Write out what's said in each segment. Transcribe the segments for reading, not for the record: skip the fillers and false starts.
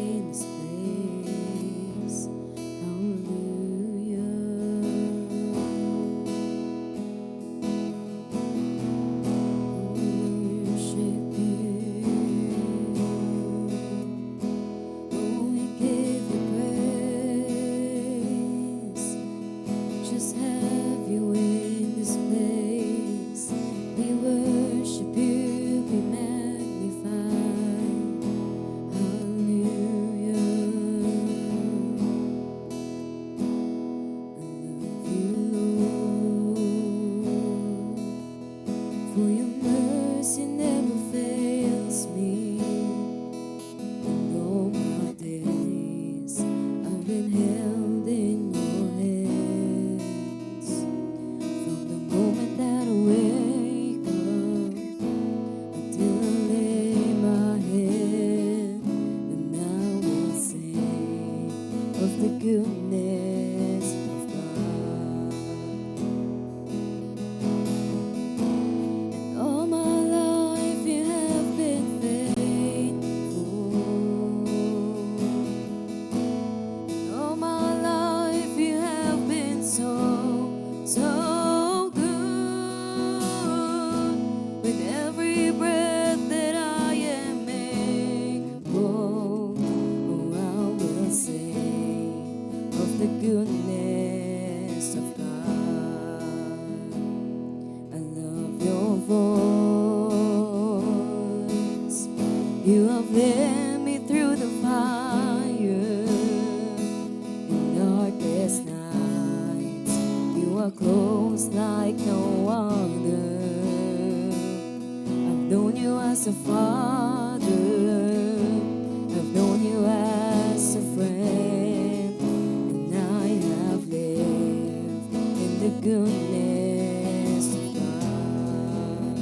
in this place. Hallelujah. Worship you. Oh, we give you praise. Just have you in this place. We worship you, be magnified. Hallelujah. I love you, Lord, for your mercy never fails me. And all my days I've been held in your hands. From the moment that I wake up until I lay my head, and I will sing of the goodness of God. And all my life you have been faithful. And all my life you have been so good. With every breath that I am able, oh, I will sing of the goodness of God. I love your voice. You have led me through the fire in darkest nights. You are close like no other. I've known you as a father. I've known you as a friend. And I have lived in the goodness of God.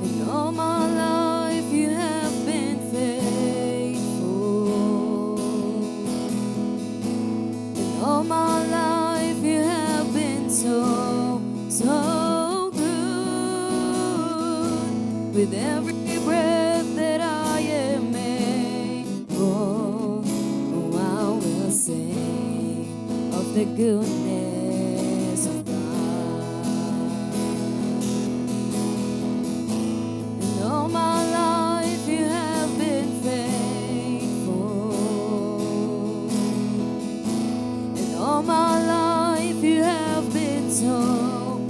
And all my life you have been faithful. And all my life you have been so good. With every breath that I am able, oh, I will sing of the goodness of God. And all my life you have been faithful. And all my life you have been so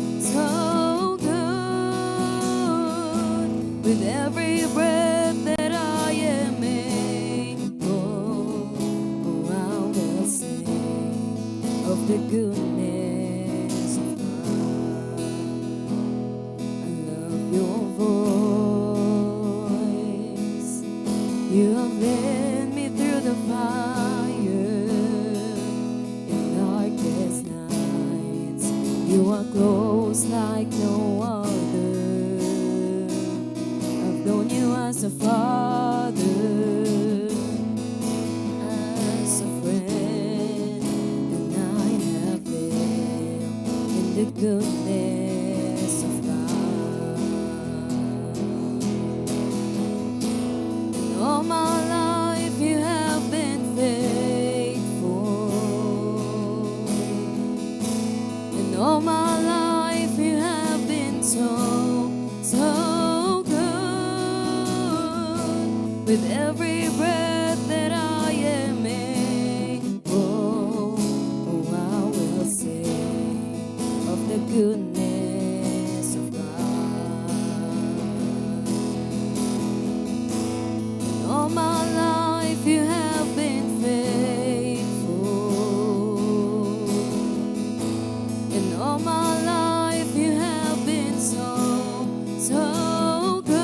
good. With every breath that I am able, oh, I will sing of the goodness of God. I love your voice. You have led me through the fire in darkest nights. You are close like no other. I've known you as a father, as a friend, and I have lived in the goodness of God. And all my life you have been faithful. And all my life you have been so good. With every breath that I am able, oh, I will sing of the goodness of God. And all my life you have been faithful. And all my life you have been so good.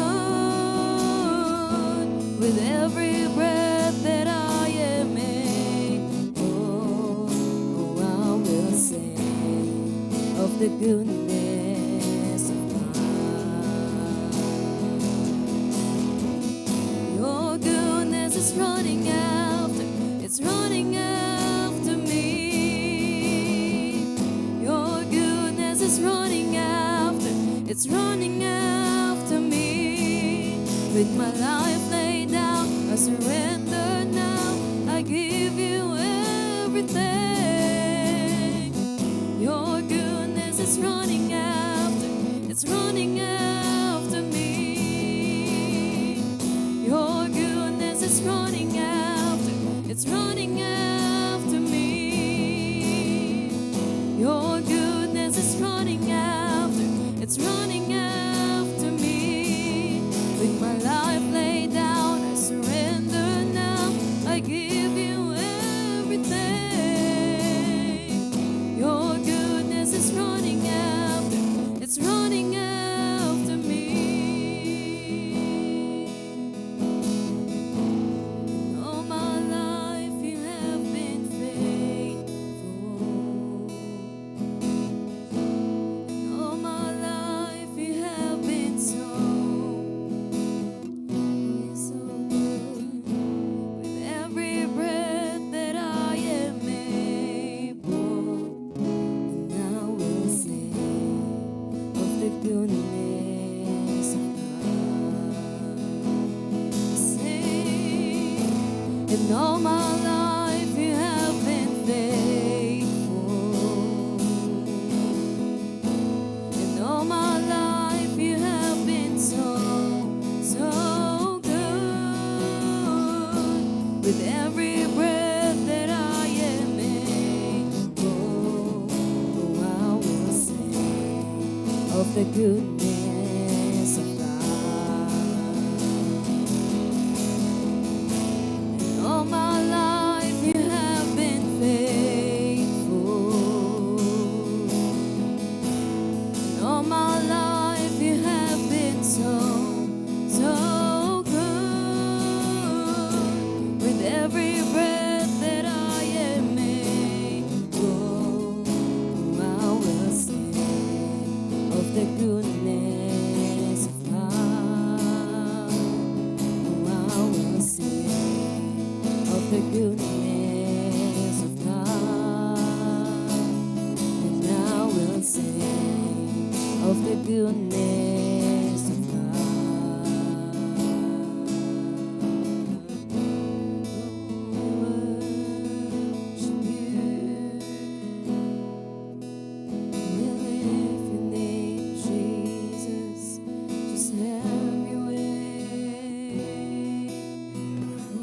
With every breath that I am able, oh, I will sing of the goodness of God. Your goodness is running after, it's running after me. Your goodness is running after, it's running after me. With my life laid In all my life you have been faithful. In all my life you have been so, so good. With every breath that I am able, oh, I will sing of the goodness of God. In all my life you have been faithful. In all my life you have been so, so good. With every breath that I am able, I will sing of the goodness of God. I will sing of the goodness of God. And I will sing of the goodness of God. Worship you. We lift your name, Jesus. Just have your way.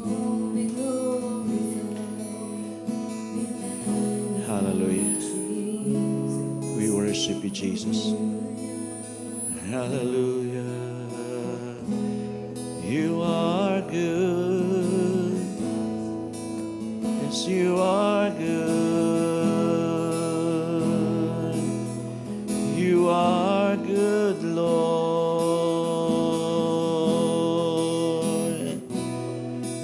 Oh, be glorified. Hallelujah. We worship you, Jesus. Hallelujah. You are good. Yes, you are good. You are good, Lord.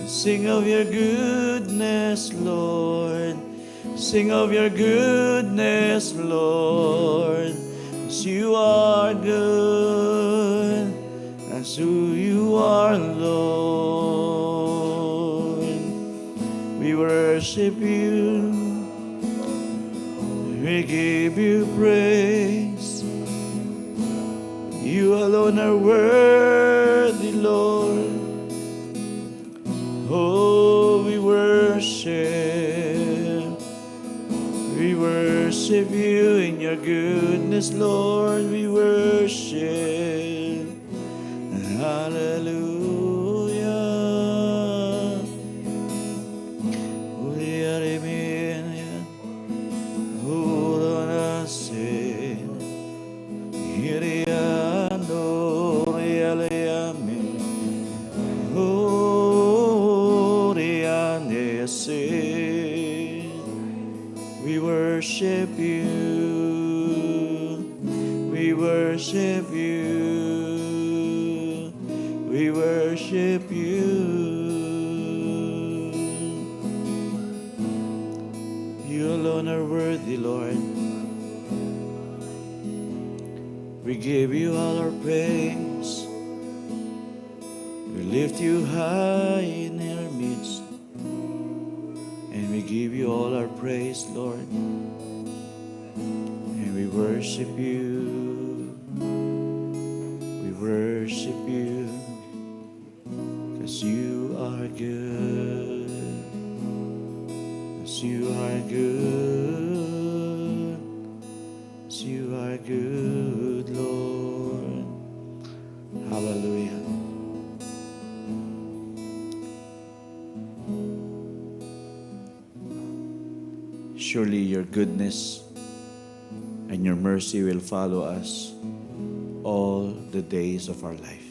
Sing of your goodness, Lord. Sing of your goodness, Lord. As you are good, as who you are, Lord. We worship you. We give you praise. You alone are worthy, Lord. Oh, we worship you in your goodness, Lord. We worship. Hallelujah. We worship you. We worship you. We worship you. You alone are worthy, Lord. We give you all our praise. We lift you high in our midst. And we give you all our praise, Lord. And we worship you. We worship you. 'Cause you are good. 'Cause you are good. 'Cause you are good, Lord. Hallelujah. Surely your goodness and your mercy will follow us all the days of our life.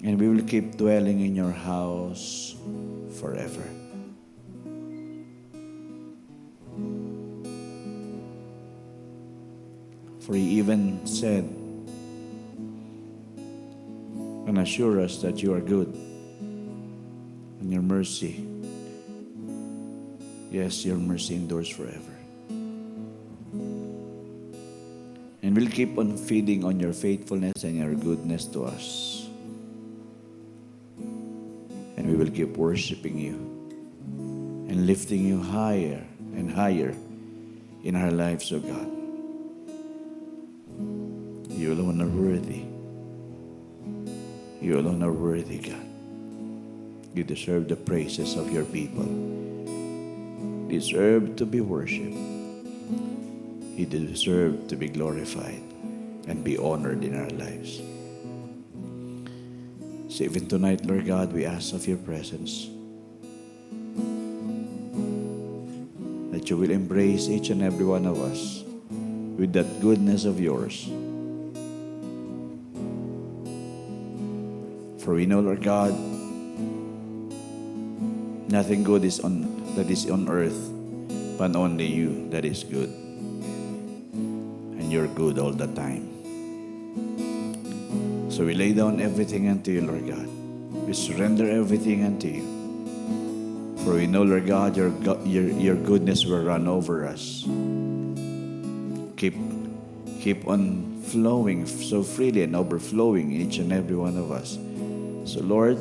And we will keep dwelling in your house forever. For he even said and assure us that you are good and your mercy, yes, your mercy endures forever. And we'll keep on feeding on your faithfulness and your goodness to us. And we will keep worshiping you and lifting you higher and higher in our lives, O God. You alone are worthy. You alone are worthy, God. You deserve the praises of your people. Deserve to be worshipped. You deserve to be glorified and be honored in our lives. So even tonight, Lord God, we ask of your presence, that you will embrace each and every one of us with that goodness of yours. For we know, Lord God, nothing good that is on earth, but only you that is good. And you're good all the time. So we lay down everything unto you, Lord God. We surrender everything unto you. For we know, Lord God, your goodness will run over us. Keep on flowing so freely and overflowing in each and every one of us. So Lord,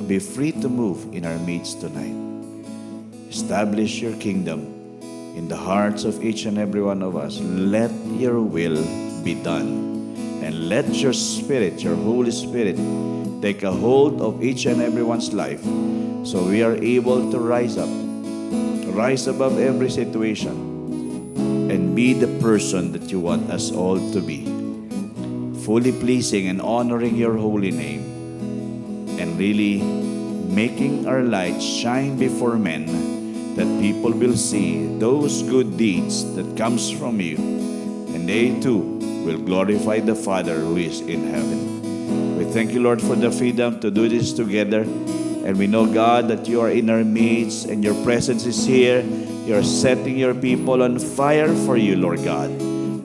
be free to move in our midst tonight. Establish your kingdom in the hearts of each and every one of us. Let your will be done. And let your Spirit, your Holy Spirit, take a hold of each and everyone's life, so we are able to rise above every situation, and be the person that you want us all to be, fully pleasing and honoring your holy name, and really making our light shine before men, that people will see those good deeds that comes from you, and they too will glorify the Father who is in heaven. We thank you, Lord, for the freedom to do this together. And we know, God, that you are in our midst and your presence is here. You are setting your people on fire for you, Lord God.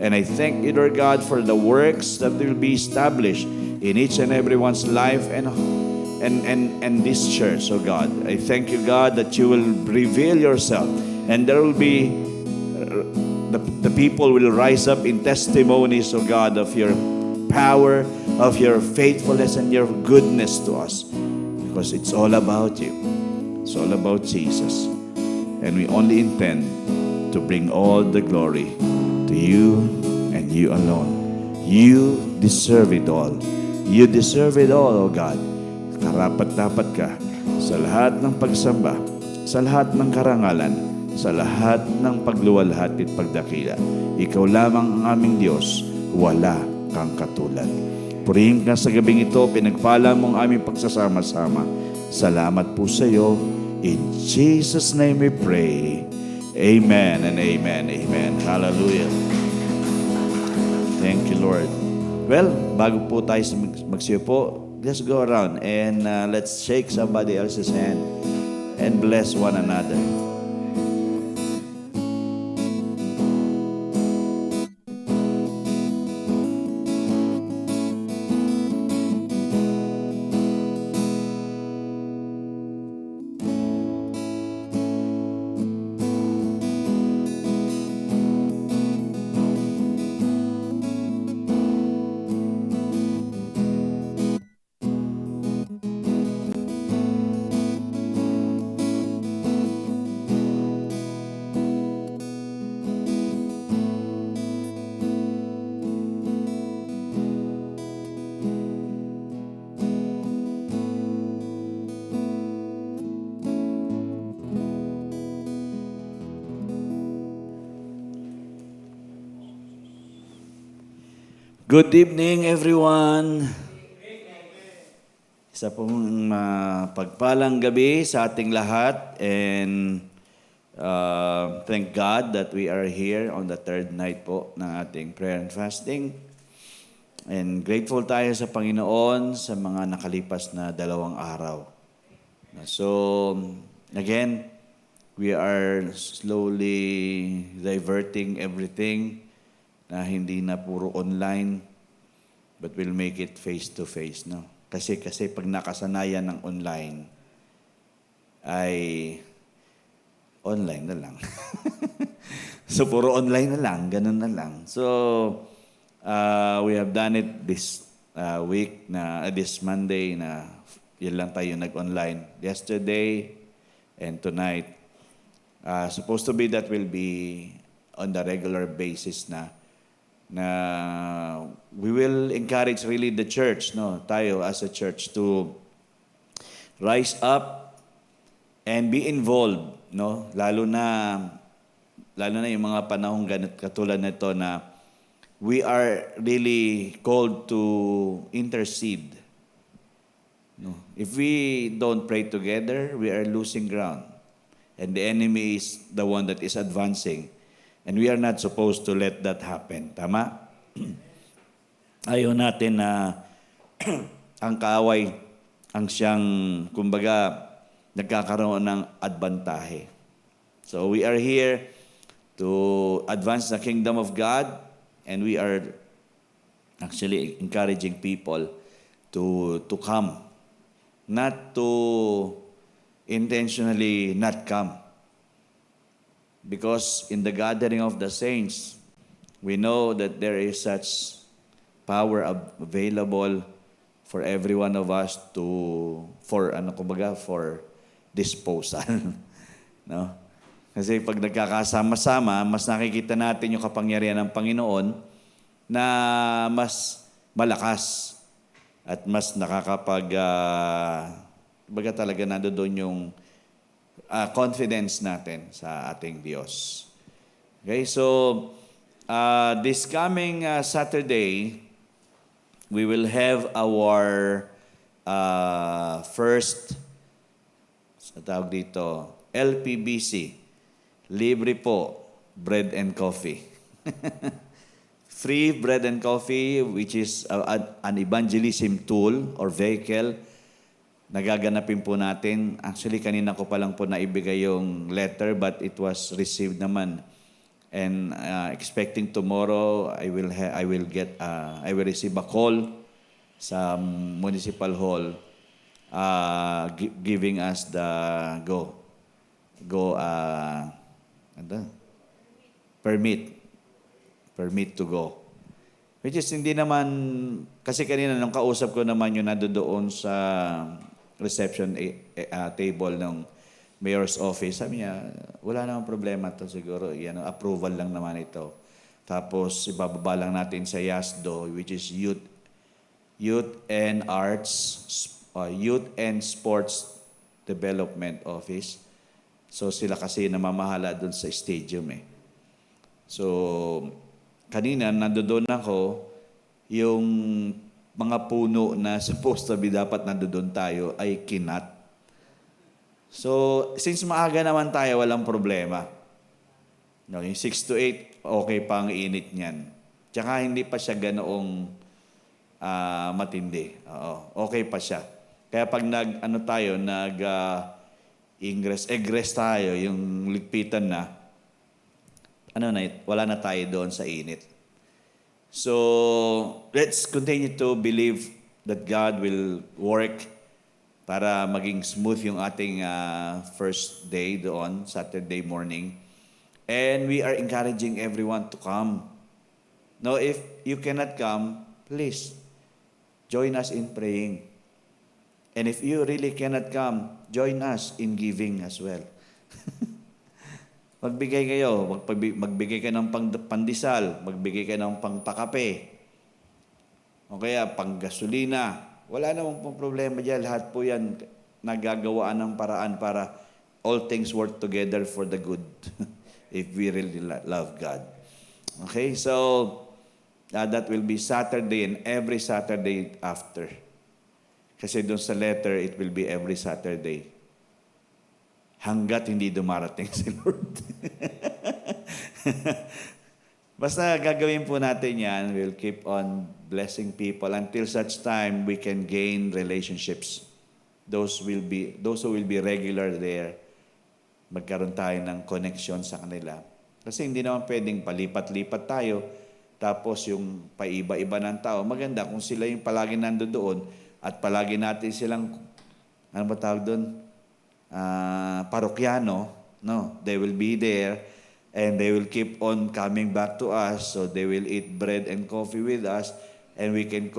And I thank you, Lord God, for the works that will be established in each and everyone's life and this church, oh God. I thank you, God, that you will reveal yourself, and there will be the people will rise up in testimonies, oh God, of your power, of your faithfulness, and your goodness to us. Because it's all about you. It's all about Jesus. And we only intend to bring all the glory to you and you alone. You deserve it all. You deserve it all, oh God. Karapat-dapat ka sa lahat ng pagsamba, sa lahat ng karangalan, sa lahat ng pagluwalhati at pagdakila. Ikaw lamang ang aming Diyos, wala kang katulad. Purihin ka sa gabing ito, pinagpala mong aming pagsasama-sama. Salamat po sa iyo. In Jesus' name we pray. Amen and amen, amen. Hallelujah. Thank you, Lord. Well, bago po tayo magsiyo po, just go around and let's shake somebody else's hand and bless one another. Good evening, everyone. Isa pong pagpalang gabi sa ating lahat, and thank God that we are here on the third night po ng ating prayer and fasting. And grateful tayo sa Panginoon sa mga nakalipas na 2 araw. So, again, we are slowly diverting everything na hindi na puro online, but we'll make it face-to-face, no? Kasi pag nakasanayan ng online, ay online na lang. So, puro online na lang, ganun na lang. So, we have done it this week, this Monday, na yun lang tayo nag-online. Yesterday and tonight. Supposed to be that will be on the regular basis na we will encourage really the church, no, tayo as a church to rise up and be involved, no? Lalo na yung mga panahong katulad nito na we are really called to intercede. No? If we don't pray together, we are losing ground. And the enemy is the one that is advancing. And we are not supposed to let that happen. Tama? Ayaw natin na ang kaaway ang siyang, kumbaga, nagkakaroon ng adbantahe. So we are here to advance the kingdom of God, and we are actually encouraging people to come, not to intentionally not come. Because in the gathering of the saints, we know that there is such power available for every one of us for disposal. No? Kasi pag nagkakasama-sama, mas nakikita natin yung kapangyarihan ng Panginoon na mas malakas at mas baga talaga nandoon yung confidence natin sa ating Diyos. Okay, so this coming Saturday, we will have our first, sa tawag dito, LPBC. Libre po, bread and coffee. Free bread and coffee, which is an evangelism tool or vehicle. Nagaganapin po natin. Actually, kanina ko pa lang po naibigay yung letter, but it was received naman. And expecting tomorrow, I will receive a call sa municipal hall giving us the permit to go. Which is hindi naman, kasi kanina nung kausap ko naman yung nandoon sa reception table ng mayor's office, sabi niya, wala namang problema to siguro, approval lang naman ito. Tapos ibababa lang natin sa YASDO, which is Youth and Sports Development Office. So sila kasi namamahala doon sa stadium eh. So kanina nandoon ako, yung mga puno na supposed to be dapat nandoon tayo ay kinat. So since maaga naman tayo, walang problema. No, yung 6 to 8, okay pa ang init niyan. Tsaka hindi pa siya ganoong matindi. Okay pa siya. Kaya pag egress tayo, yung ligpitan na, wala na tayo doon sa init. So, let's continue to believe that God will work para maging smooth yung ating first day doon, Saturday morning. And we are encouraging everyone to come. Now, if you cannot come, please, join us in praying. And if you really cannot come, join us in giving as well. Magbigay kayo, magbigay kayo ng pandesal, magbigay kayo ng pangpakape, o kaya panggasolina. Wala namang problema dyan. Lahat po yan nagagawaan ng paraan para all things work together for the good if we really love God. Okay, so that will be Saturday and every Saturday after. Kasi doon sa letter, it will be every Saturday. Hanggat hindi dumarating si Lord. Basta gagawin po natin yan, we'll keep on blessing people until such time we can gain relationships. Those who will be regular there, magkaroon tayo ng connection sa kanila. Kasi hindi naman pwedeng palipat-lipat tayo, tapos yung paiba-iba ng tao. Maganda kung sila yung palagi nandoon at palagi natin silang, ano ba tawag doon? Parokyano. No, they will be there and they will keep on coming back to us. So they will eat bread and coffee with us, and we can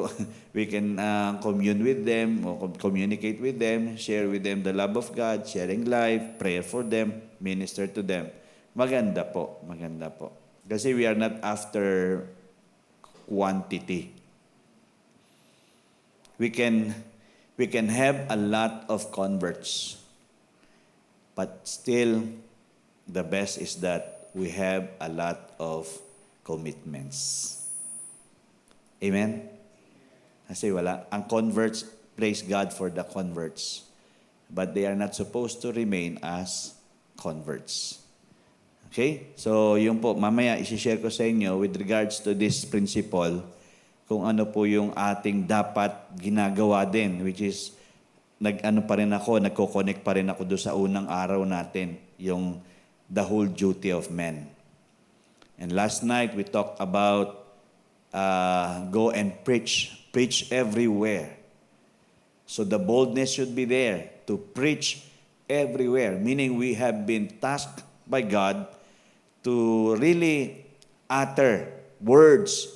commune with them or communicate with them, share with them the love of God, sharing life, pray for them, minister to them. Maganda po. Kasi we are not after quantity. We we can have a lot of converts, but still, the best is that we have a lot of commitments. Amen? Kasi wala. Ang converts, praise God for the converts. But they are not supposed to remain as converts. Okay? So, yun po, mamaya isi-share ko sa inyo with regards to this principle, kung ano po yung ating dapat ginagawa din, which is, nagko-connect pa rin ako doon sa unang araw natin, yung the whole duty of men. And last night, we talked about go and preach everywhere. So the boldness should be there to preach everywhere, meaning we have been tasked by God to really utter words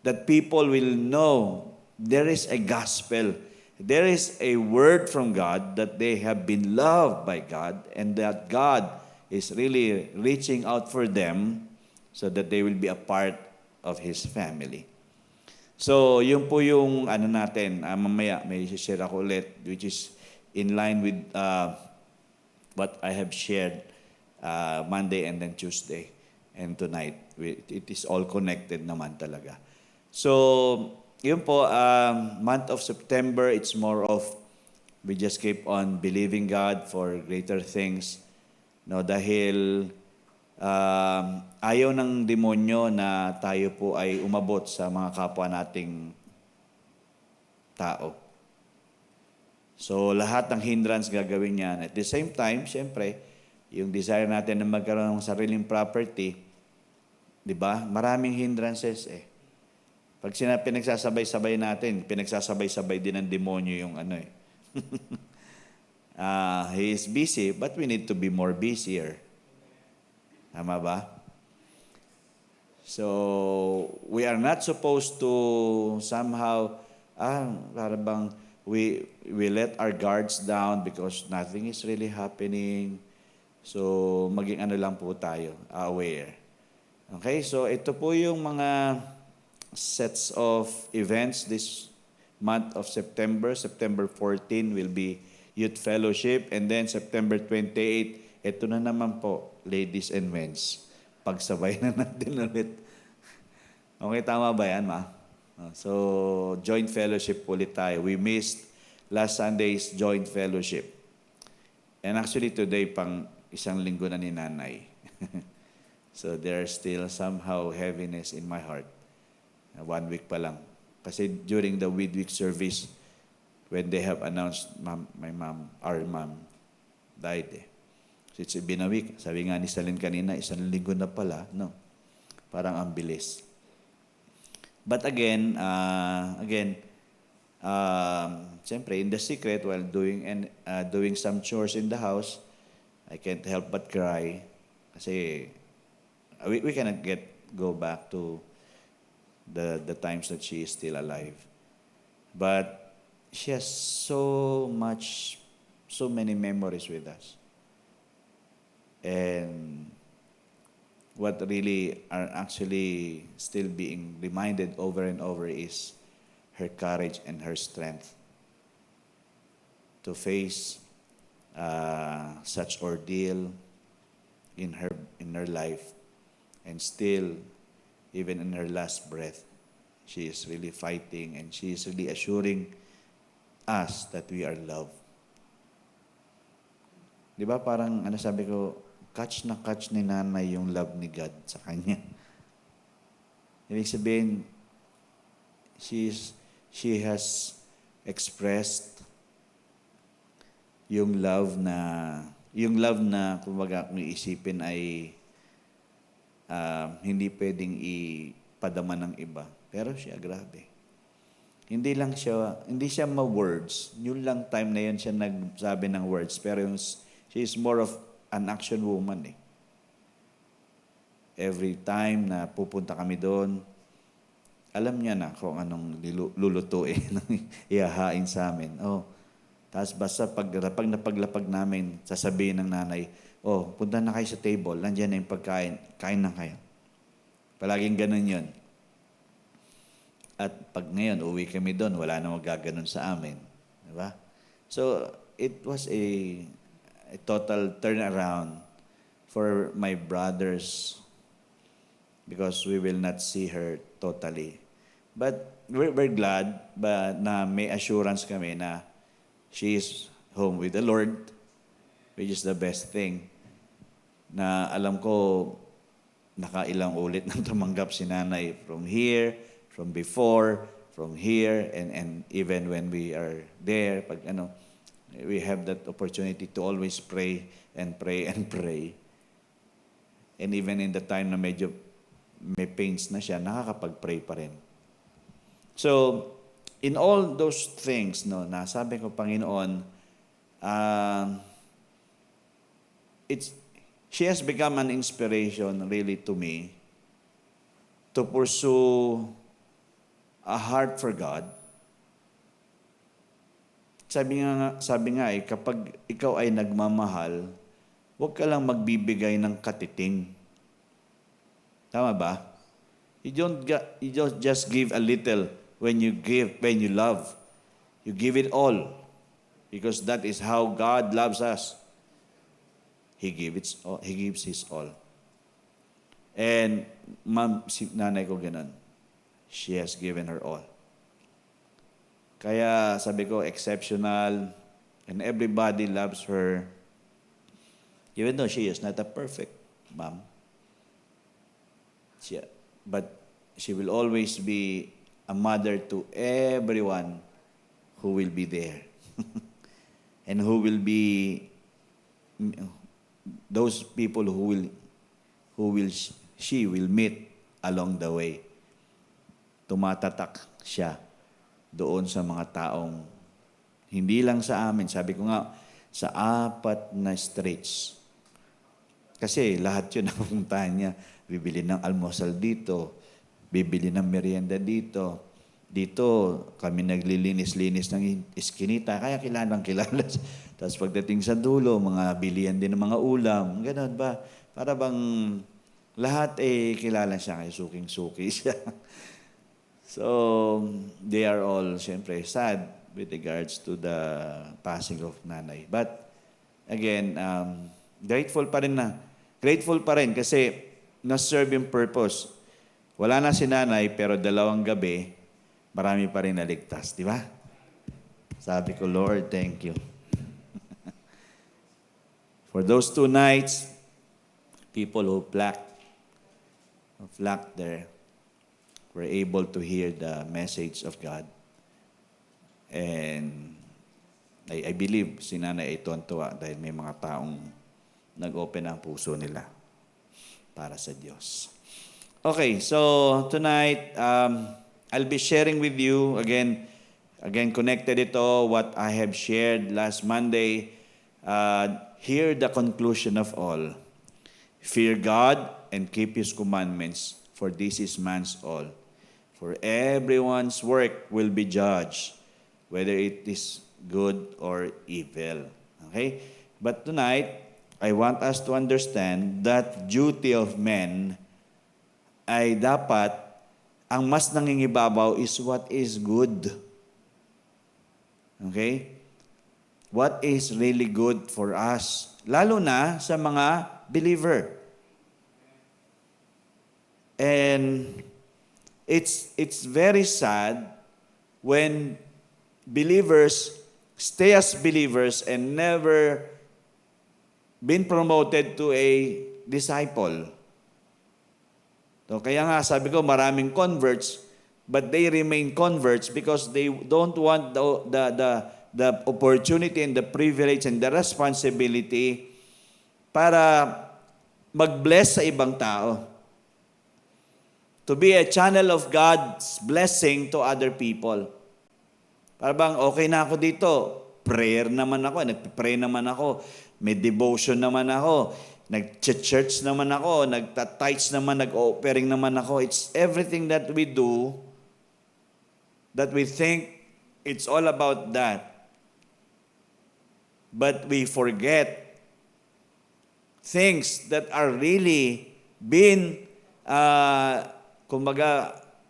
that people will know there is a gospel, there is a word from God, that they have been loved by God, and that God is really reaching out for them so that they will be a part of His family. So, yun po yung natin, mamaya may share ako ulit, which is in line with what I have shared Monday and then Tuesday and tonight. It is all connected naman talaga. So, yun po, month of September, it's more of we just keep on believing God for greater things. No, dahil ayaw ng demonyo na tayo po ay umabot sa mga kapwa nating tao. So, lahat ng hindrance gagawin niyan. At the same time, siyempre, yung desire natin na magkaroon ng sariling property, di ba? Maraming hindrances eh. Pag pinagsasabay-sabay natin, pinagsasabay-sabay din ng demonyo yung he is busy, but we need to be more busier. Tama ba? So, we are not supposed to somehow, parang we let our guards down because nothing is really happening. So, maging lang po tayo, aware. Okay, so ito po yung mga sets of events this month of September. September 14 will be Youth Fellowship, and then September 28, ito na naman po, ladies and men's. Pagsabay na natin ulit. Okay, tama ba yan, ma? So, joint fellowship ulit tayo. We missed last Sunday's joint fellowship. And actually today, pang isang linggo na ni nanay. So, there's still somehow heaviness in my heart. 1 week pa lang. Kasi during the midweek service, when they have announced, our mom died eh. So it's been a week. Sabi nga ni Salin kanina, 1 linggo na pala. No? Parang ang bilis. But again, siyempre, in the secret, while doing some chores in the house, I can't help but cry. Kasi we cannot go back to the times that she is still alive. But she has so many memories with us. And what really are actually still being reminded over and over is her courage and her strength to face such ordeal in her life, and still, even in her last breath, she is really fighting, and she is really assuring us that we are loved. Di ba parang, sabi ko, catch ni nanay yung love ni God sa kanya. Ibig sabihin, she has expressed yung love na kumbaga kung iisipin ay hindi pwedeng ipadama ng iba. Pero siya, grabe. Hindi siya ma-words. Yun lang time na yun siya nagsabi ng words. Pero she is more of an action woman eh. Every time na pupunta kami doon, alam niya na kung anong lulutuin, ihahain sa amin. Tapos basta pag napaglapag namin, sasabihin ng nanay, punta na kayo sa table, nandiyan na yung pagkain, kain na kayo. Palaging ganun yun. At pag ngayon, uwi kami doon, wala na magaganon sa amin. Diba? So, it was a total turnaround for my brothers because we will not see her totally. But we're glad na may assurance kami na she is home with the Lord, which is the best thing. Na alam ko, nakailang ulit nang tumanggap si nanay from here, from before, from here, and even when we are there, pag we have that opportunity to always pray and pray and pray. And even in the time na medyo may pains na siya, nakakapag-pray pa rin. So, in all those things, nasabi ko, Panginoon, she has become an inspiration really to me to pursue a heart for God. Sabi nga kapag ikaw ay nagmamahal, huwag ka lang magbibigay ng katiting. Tama ba? You don't just give a little when you love. You give it all. Because that is how God loves us. He gives His all. And si nanay ko ganun. She has given her all. Kaya sabi ko, exceptional, and everybody loves her. Even though she is not a perfect mom. But she will always be a mother to everyone who will be there. And who will be those people she will meet along the way. Tumatatak siya doon sa mga taong hindi lang sa amin. Sabi ko nga, sa 4 na streets. Kasi lahat yun napupuntahan niya. Bibili ng almusal dito. Bibili ng merienda dito. Dito, kami naglilinis-linis ng iskinita. Kaya kilala. Tapos pagdating sa dulo, mga bilihan din ng mga ulam. Ganon ba? Para bang lahat kilala siya. Kaya suking-suki siya. So, they are all, siyempre, sad with regards to the passing of nanay. But, again, grateful pa rin kasi na-serve yung purpose. Wala na si nanay, pero 2 gabi, marami pa rin naligtas. Di ba? Sabi ko, Lord, thank you. For those 2 nights, people who flocked there, were able to hear the message of God. And I believe si nanay ay tuwan-tuwa dahil may mga taong nag-open ang puso nila para sa Diyos. Okay, so tonight, I'll be sharing with you, again connected ito, what I have shared last Monday. Hear the conclusion of all. Fear God and keep His commandments, for this is man's all. For everyone's work will be judged, whether it is good or evil. Okay? But tonight, I want us to understand that duty of men ay dapat, ang mas nangingibabaw is what is good. Okay? What is really good for us. Lalo na sa mga believer. And it's very sad when believers stay as believers and never been promoted to a disciple. So, kaya nga sabi ko, maraming converts, but they remain converts because they don't want the opportunity and the privilege and the responsibility para mag-bless sa ibang tao. To be a channel of God's blessing to other people. Para bang, okay na ako dito. Prayer naman ako. Nagpipray naman ako. May devotion naman ako. Nag-church naman ako. Nagtatights naman. Nag-offering naman ako. It's everything that we do that we think it's all about that. But we forget things that are really been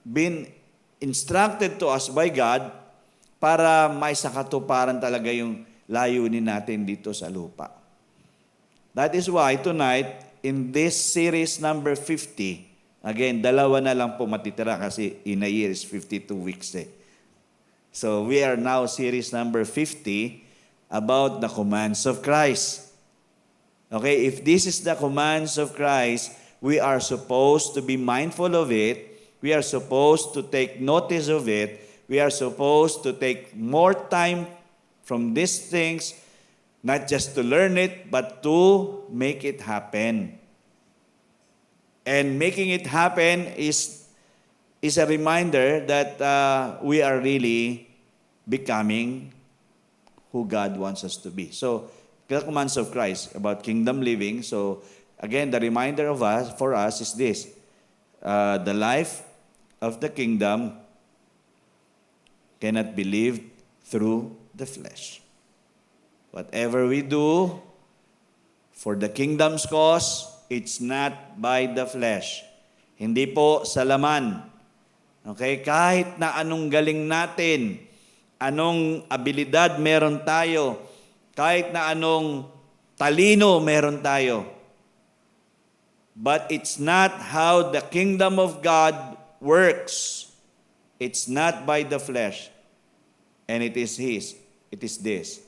been instructed to us by God para maisakatuparan talaga yung layunin natin dito sa lupa. That is why tonight, in this series number 50, again, 2 na lang po matitira kasi in a year is 52 weeks eh. So we are now series number 50 about the commands of Christ. Okay, if this is the commands of Christ, we are supposed to be mindful of it. We are supposed to take notice of it. We are supposed to take more time from these things, not just to learn it, but to make it happen. And making it happen is a reminder that we are really becoming who God wants us to be. So, the commands of Christ about kingdom living. So, again, the reminder for us is this. The life of the kingdom cannot be lived through the flesh. Whatever we do for the kingdom's cause, it's not by the flesh. Hindi po sa laman. Okay? Kahit na anong galing natin, anong abilidad meron tayo, kahit na anong talino meron tayo. But it's not how the kingdom of God works. It's not by the flesh. And it is His. It is this.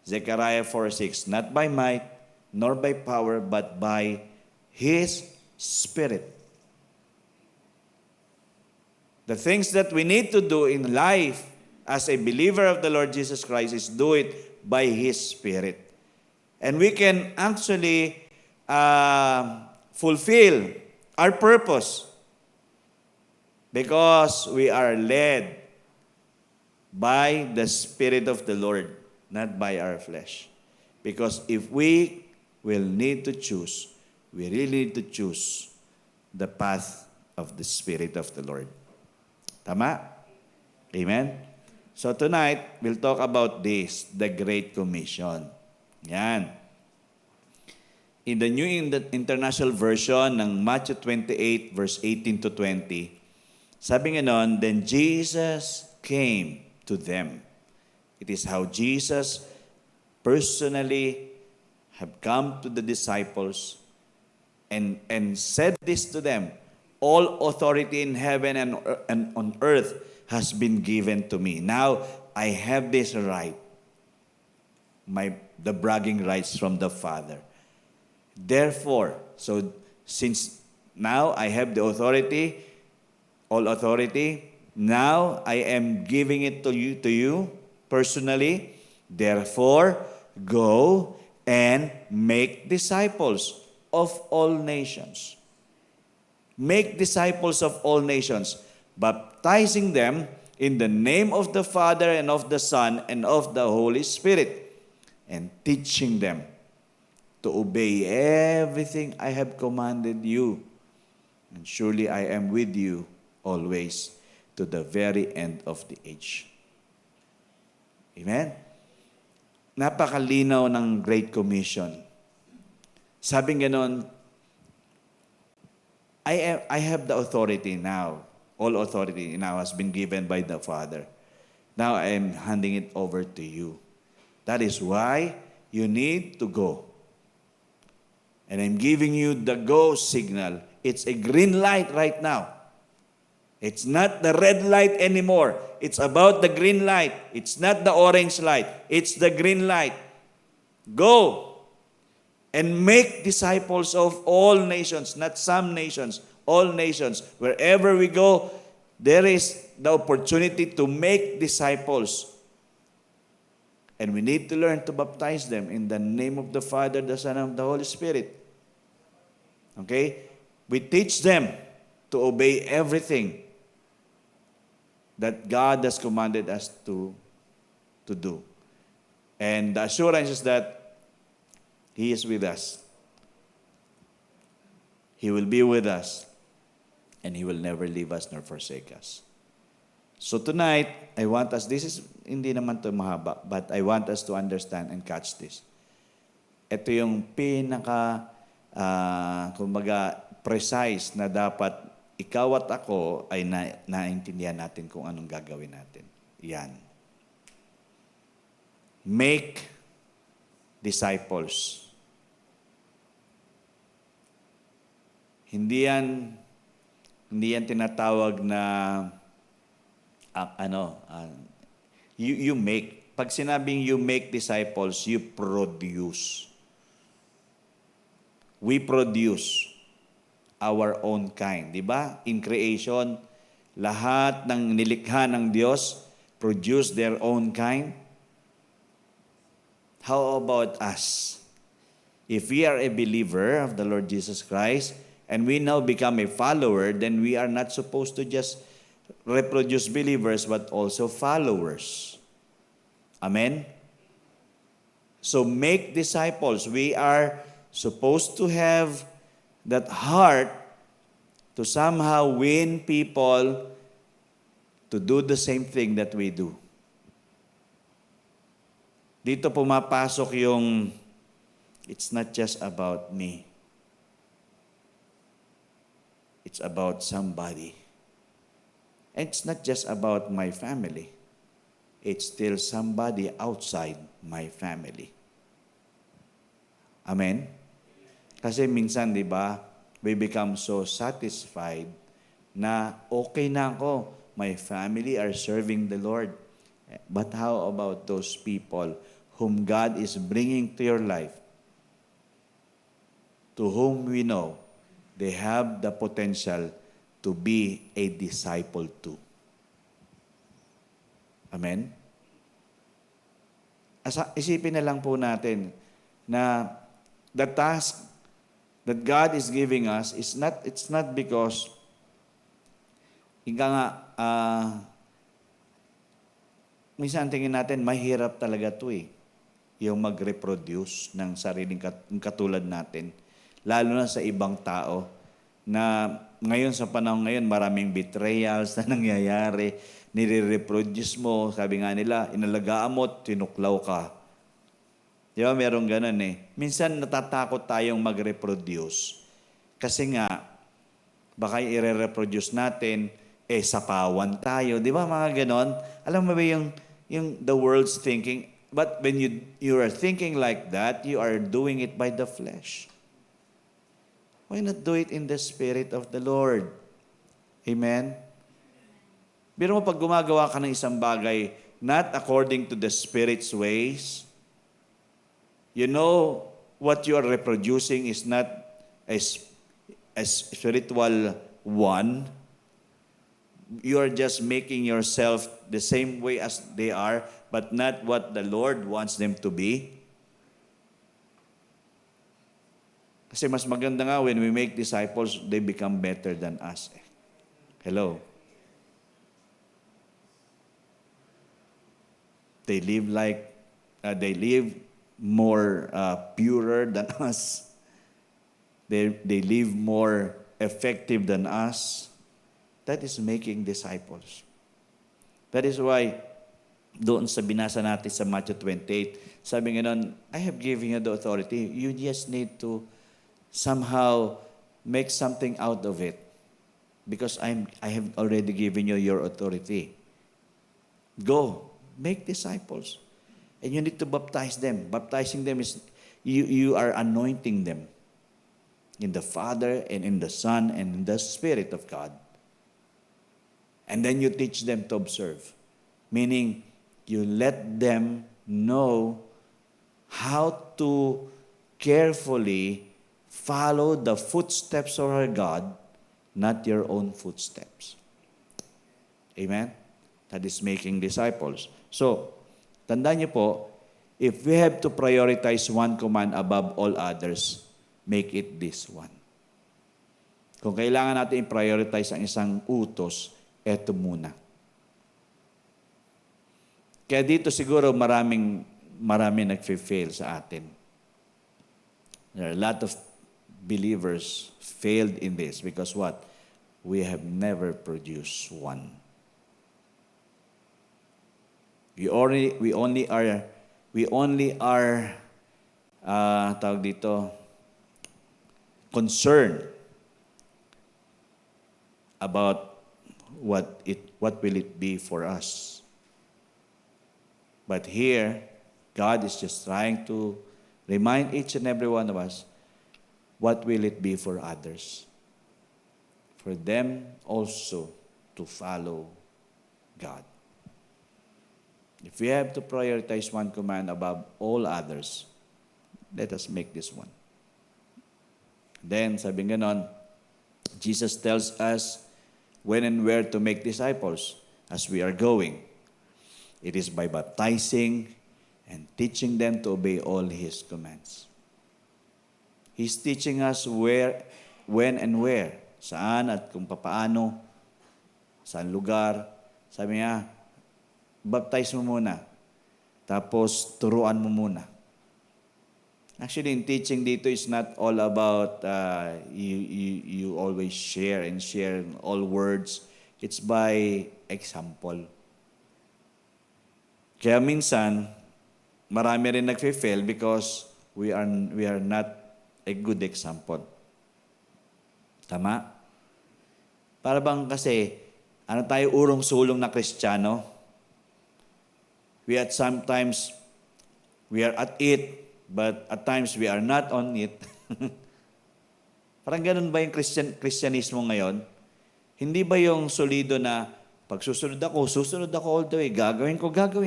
Zechariah 4:6, not by might, nor by power, but by His Spirit. The things that we need to do in life as a believer of the Lord Jesus Christ is do it by His Spirit. And we can actually fulfill our purpose because we are led by the Spirit of the Lord, not by our flesh. Because if we will need to choose, we really need to choose the path of the Spirit of the Lord. Tama? Amen? So tonight, we'll talk about this, the Great Commission. Yan. In the New International Version ng Matthew 28, verse 18 to 20, sabi nga nun, then Jesus came to them. It is how Jesus personally have come to the disciples and said this to them, all authority in heaven and on earth has been given to me. Now, I have this right, the bragging rights from the Father. Therefore, so since now I have the authority, all authority, now I am giving it to you personally. Therefore, go and make disciples of all nations. Make disciples of all nations, baptizing them in the name of the Father and of the Son and of the Holy Spirit, and teaching them to obey everything I have commanded you. And surely I am with you always to the very end of the age. Amen? Napakalinaw ng Great Commission. Sabi ganon, I have the authority now. All authority now has been given by the Father. Now I am handing it over to you. That is why you need to go. And I'm giving you the go signal. It's a green light right now. It's not the red light anymore. It's about the green light. It's not the orange light. It's the green light. Go and make disciples of all nations, not some nations, all nations. Wherever we go, there is the opportunity to make disciples. And we need to learn to baptize them in the name of the Father, the Son, and the Holy Spirit. Okay? We teach them to obey everything that God has commanded us to do. And the assurance is that He is with us. He will be with us. And He will never leave us nor forsake us. So tonight, I want us, this is, hindi naman to mahaba, but I want us to understand and catch this. Ito yung kumbaga, precise na dapat ikaw at ako ay naintindihan natin kung anong gagawin natin. Yan. make disciples. Hindi yan tinatawag na you make. Pag sinabing you make disciples, you produce. We produce our own kind. Di ba? In creation, lahat ng nilikha ng Diyos produce their own kind. How about us? If we are a believer of the Lord Jesus Christ, and we now become a follower, then we are not supposed to just reproduce believers, but also followers. Amen? So make disciples. We are supposed to have that heart to somehow win people to do the same thing that we do. Dito pumapasok yung, it's not just about me. It's about somebody. And it's not just about my family. It's still somebody outside my family. Amen? Kasi minsan, di ba, we become so satisfied na okay na ako. My family are serving the Lord. But how about those people whom God is bringing to your life, to whom we know they have the potential to be a disciple too? Amen? Isipin na lang po natin na the task that God is giving us it's not because minsan tingin natin mahirap talaga to yung mag-reproduce ng sariling katulad natin, lalo na sa ibang tao na ngayon sa panahon ngayon maraming betrayals na nangyayari, nire-reproduce mo, sabi nga nila, inalagaan mo, tinuklaw ka. Di ba, merong ganun Minsan natatakot tayong mag-reproduce. Kasi nga, baka i-reproduce natin, sapawan tayo. Di ba, mga ganon? Alam mo ba yung the world's thinking? But when you are thinking like that, you are doing it by the flesh. Why not do it in the Spirit of the Lord? Amen? Biro mo, pag gumagawa ka ng isang bagay, not according to the Spirit's ways, you know what you are reproducing is not a spiritual one. You are just making yourself the same way as they are, but not what the Lord wants them to be. Kasi mas maganda nga when we make disciples, they become better than us. Hello? They live more purer than us. They live more effective than us. That is making disciples. That is why doon sa binasa natin sa Matthew 28, sabi nga nun, I have given you the authority. You just need to somehow make something out of it because I have already given you your authority. Go, make disciples. And you need to baptize them. Baptizing them is, you are anointing them in the Father and in the Son and in the Spirit of God. And then you teach them to observe. Meaning, you let them know how to carefully follow the footsteps of our God, not your own footsteps. Amen? That is making disciples. So, tandaan niyo po, if we have to prioritize one command above all others, make it this one. Kung kailangan natin i-prioritize ang isang utos, eto muna. Kaya dito siguro maraming nagfe-fail sa atin. There are a lot of believers failed in this because what? We have never produced one. We only are tawag dito, concerned about what will it be for us. But here, God is just trying to remind each and every one of us, what will it be for others? For them also to follow God. If we have to prioritize one command above all others, let us make this one. Then, sabi ganon, Jesus tells us when and where to make disciples as we are going. It is by baptizing and teaching them to obey all His commands. He's teaching us where, when and where, saan at kung papaano, saan lugar. Sabi niya, baptize mo muna, tapos turuan mo muna. Actually, in teaching dito is not all about you always share all words. It's by example. Kaya minsan, marami rin nagfe-fail because we are not a good example. Tama? Para bang kasi, ano tayo urong-sulong na Kristiyano? We are at it, but at times we are not on it. Parang ganun ba yung Kristyanismo ngayon? Hindi ba yung solido na pag susunod ako all the way, gagawin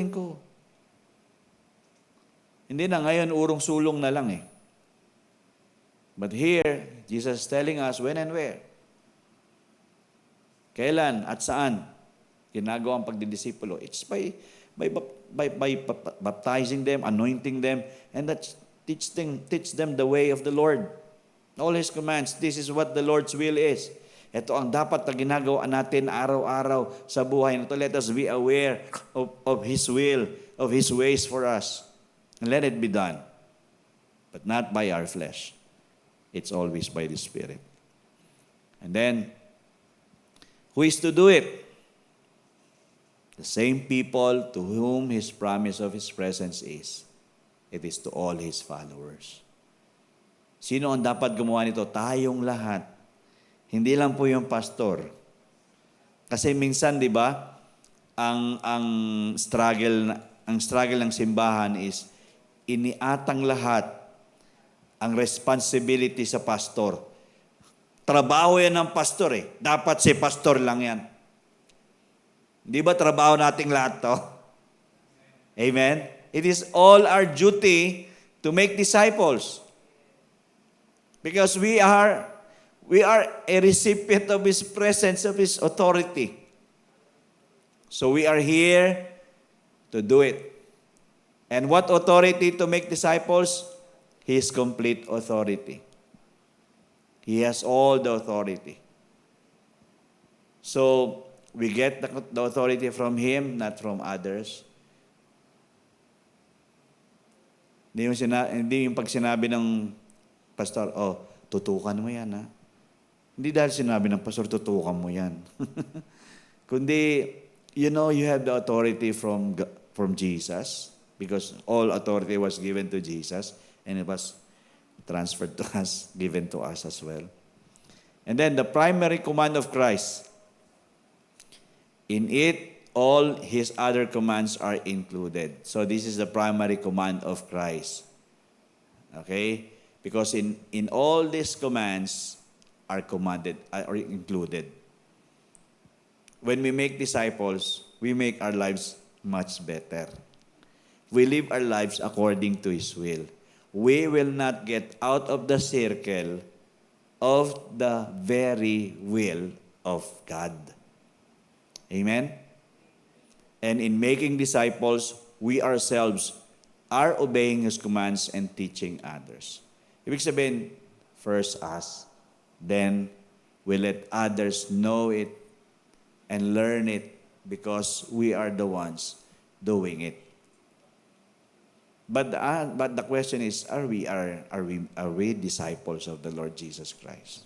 ko. Hindi na, ngayon urong-sulong na lang eh. But here, Jesus is telling us when and where. Kailan at saan ginagawa ang pagdidisipulo. It's by baptizing them, anointing them, and that's teach them the way of the Lord. All His commands, this is what the Lord's will is. Ito ang dapat na ginagawa natin araw-araw sa buhay na ito. Let us be aware of His will, of His ways for us. And let it be done. But not by our flesh. It's always by the Spirit. And then, who is to do it? The same people to whom His promise of His presence is. It is to all His followers. Sino ang dapat gumawa nito? Tayong lahat. Hindi lang po yung pastor. Kasi minsan, di ba, ang struggle ng simbahan is iniatang lahat ang responsibility sa pastor. Trabaho yan ng pastor eh. Dapat si pastor lang yan. Di ba trabaho nating lahat to? Amen? It is all our duty to make disciples. Because we are a recipient of His presence, of His authority. So we are here to do it. And what authority to make disciples? His complete authority. He has all the authority. So, we get the authority from Him, not from others. Hindi yung pag sinabi ng pastor, tutukan mo yan, ha? Hindi dahil sinabi ng pastor, tutukan mo yan. Kundi, you have the authority from Jesus, because all authority was given to Jesus, and it was transferred to us, given to us as well. And then the primary command of Christ, in it, all His other commands are included. So this is the primary command of Christ. Okay? Because in all these commands are included. When we make disciples, we make our lives much better. We live our lives according to His will. We will not get out of the circle of the very will of God. Amen? And in making disciples, we ourselves are obeying His commands and teaching others. Ibig sabihin, first us, then we let others know it and learn it because we are the ones doing it. But the question is, are we disciples of the Lord Jesus Christ?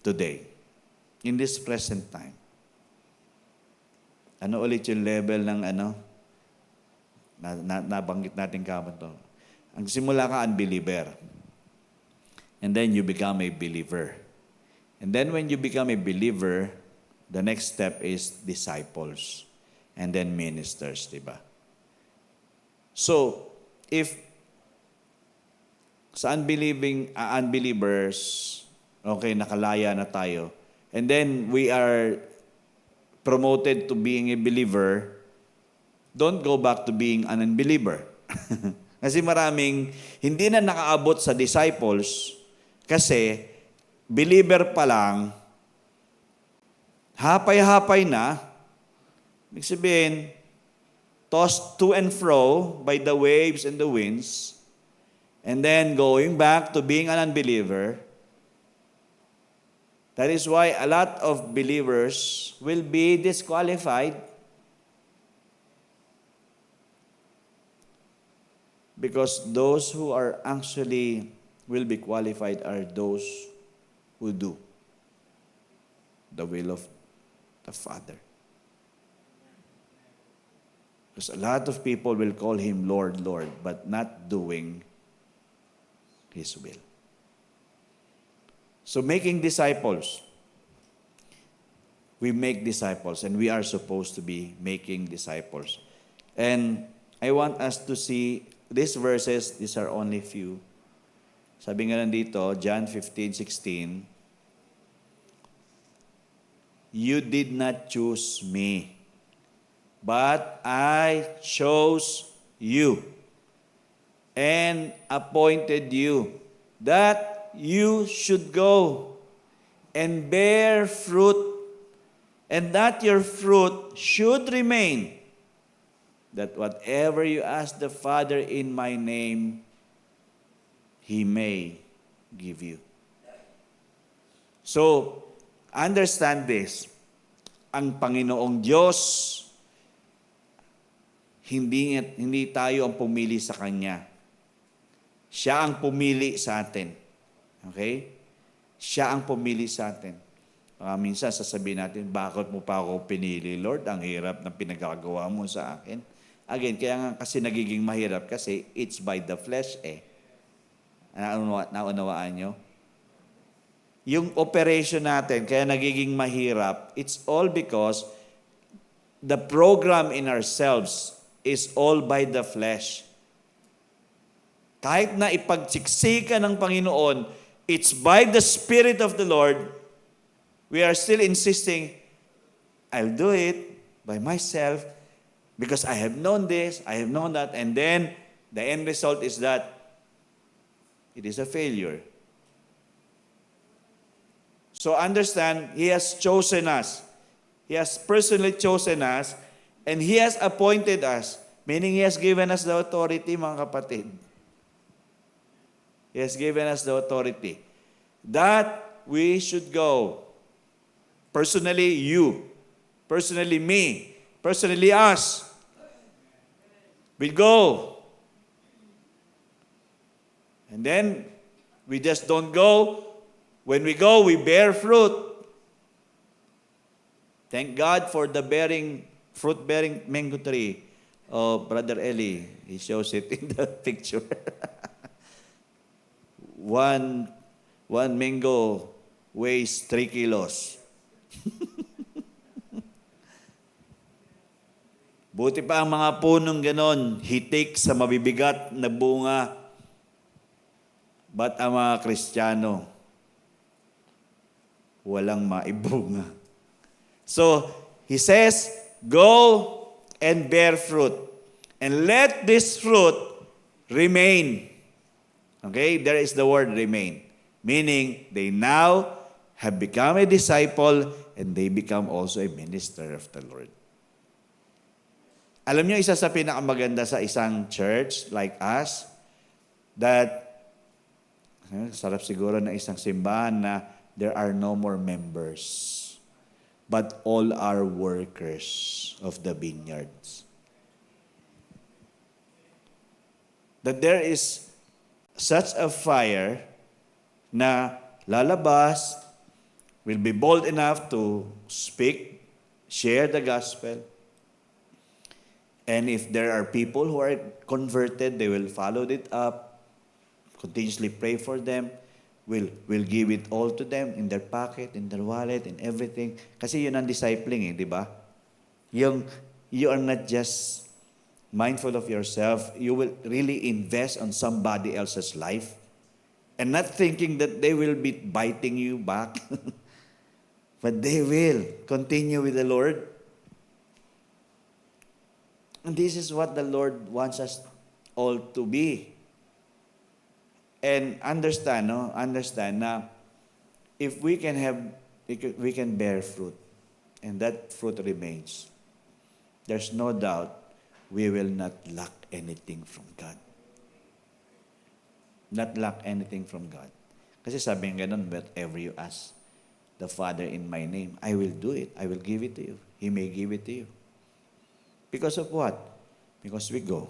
Today, in this present time. Ano ulit yung level ng nabanggit natin kapon to? Ang simula ka unbeliever. And then you become a believer. And then when you become a believer, the next step is disciples. And then ministers, diba? So, if sa unbelievers, okay, nakalaya na tayo, and then we are promoted to being a believer, don't go back to being an unbeliever. Kasi maraming hindi na nakaabot sa disciples kasi believer pa lang, hapay-hapay na, ibig sabihin, tossed to and fro by the waves and the winds, and then going back to being an unbeliever. That is why a lot of believers will be disqualified because those who are actually will be qualified are those who do the will of the Father. Because a lot of people will call him Lord, Lord, but not doing his will. So making disciples, we make disciples and we are supposed to be making disciples. And I want us to see these verses, these are only few. Sabi nga nandito, John 15:16, you did not choose me, but I chose you and appointed you that you should go and bear fruit, and that your fruit should remain, that whatever you ask the Father in my name, He may give you. So, understand this. Ang Panginoong Diyos, hindi tayo ang pumili sa Kanya. Siya ang pumili sa atin. Okay? Siya ang pumili sa atin. Minsan sasabihin natin, bakit mo pa ako pinili, Lord? Ang hirap ng pinagagawa mo sa akin. Again, kaya nga kasi nagiging mahirap kasi it's by the flesh eh. Naunawaan nyo? Yung operation natin, kaya nagiging mahirap, it's all because the program in ourselves is all by the flesh. Kahit na ipagsiksikan ng Panginoon, it's by the Spirit of the Lord, we are still insisting, I'll do it by myself because I have known this, I have known that, and then the end result is that it is a failure. So understand, He has chosen us. He has personally chosen us, and He has appointed us, meaning He has given us the authority, mga kapatid. He has given us the authority that we should go. Personally, you. Personally, me. Personally, us. We go. And then, we just don't go. When we go, we bear fruit. Thank God for the fruit-bearing mango tree. Oh, Brother Eli, he shows it in the picture. One mango weighs 3 kilos. Buti pa ang mga punong ganon, hitik sa mabibigat na bunga. But ang mga Kristiyano, walang maibunga. So, He says, go and bear fruit. And let this fruit remain. Okay, there is the word remain. Meaning, they now have become a disciple and they become also a minister of the Lord. Alam niyo, isa sa pinakamaganda sa isang church like us, that sarap siguro na isang simbahan na there are no more members, but all are workers of the vineyards. That there is such a fire na lalabas, will be bold enough to speak, share the gospel. And if there are people who are converted, they will follow it up, continuously pray for them, will give it all to them in their pocket, in their wallet, in everything. Kasi yun ang discipling di ba? You are not just mindful of yourself, you will really invest on somebody else's life and not thinking that they will be biting you back, but they will continue with the Lord. And this is what the Lord wants us all to be. And understand na if we can bear fruit, and that fruit remains, there's no doubt we will not lack anything from God. Not lack anything from God. Kasi sabi nga ganun, whatever you ask the Father in my name, I will do it. I will give it to you. He may give it to you. Because of what? Because we go.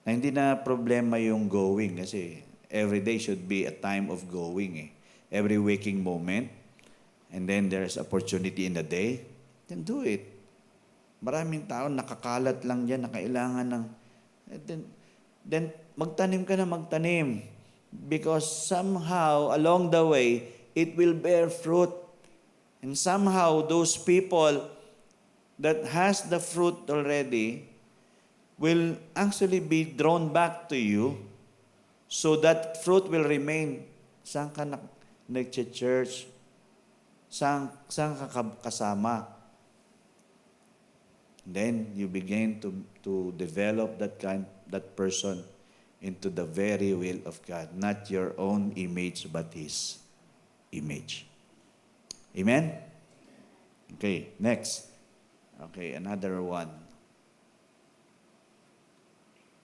Na hindi na problema yung going kasi every day should be a time of going. Every waking moment, and then there's opportunity in the day, then do it. Maraming tao nakakalat lang dyan na kailangan ng... Then magtanim ka na magtanim. Because somehow, along the way, it will bear fruit. And somehow, those people that has the fruit already will actually be drawn back to you so that fruit will remain. Saan ka nag-church? Saan ka kasama? Then you begin to develop that person into the very will of God, not your own image but His image. Amen? Okay, next. Okay, another one.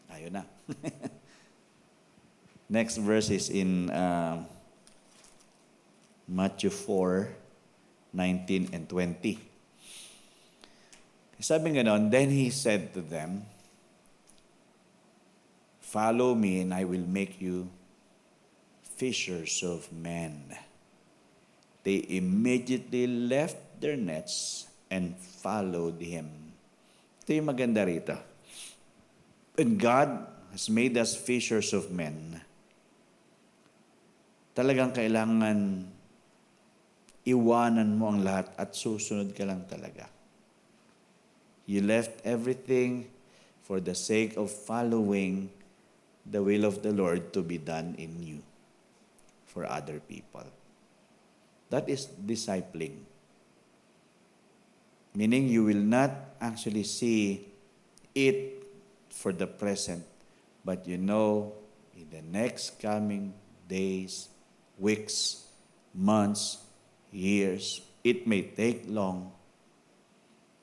Ayun na. Next verse is in Matthew 4:19 and 20. Sabi nga nun, then He said to them, follow me and I will make you fishers of men. They immediately left their nets and followed Him. Ito yung maganda rito. And God has made us fishers of men. Talagang kailangan iwanan mo ang lahat at susunod ka lang talaga. You left everything for the sake of following the will of the Lord to be done in you for other people. That is discipling. Meaning you will not actually see it for the present, but you know in the next coming days, weeks, months, years, it may take long,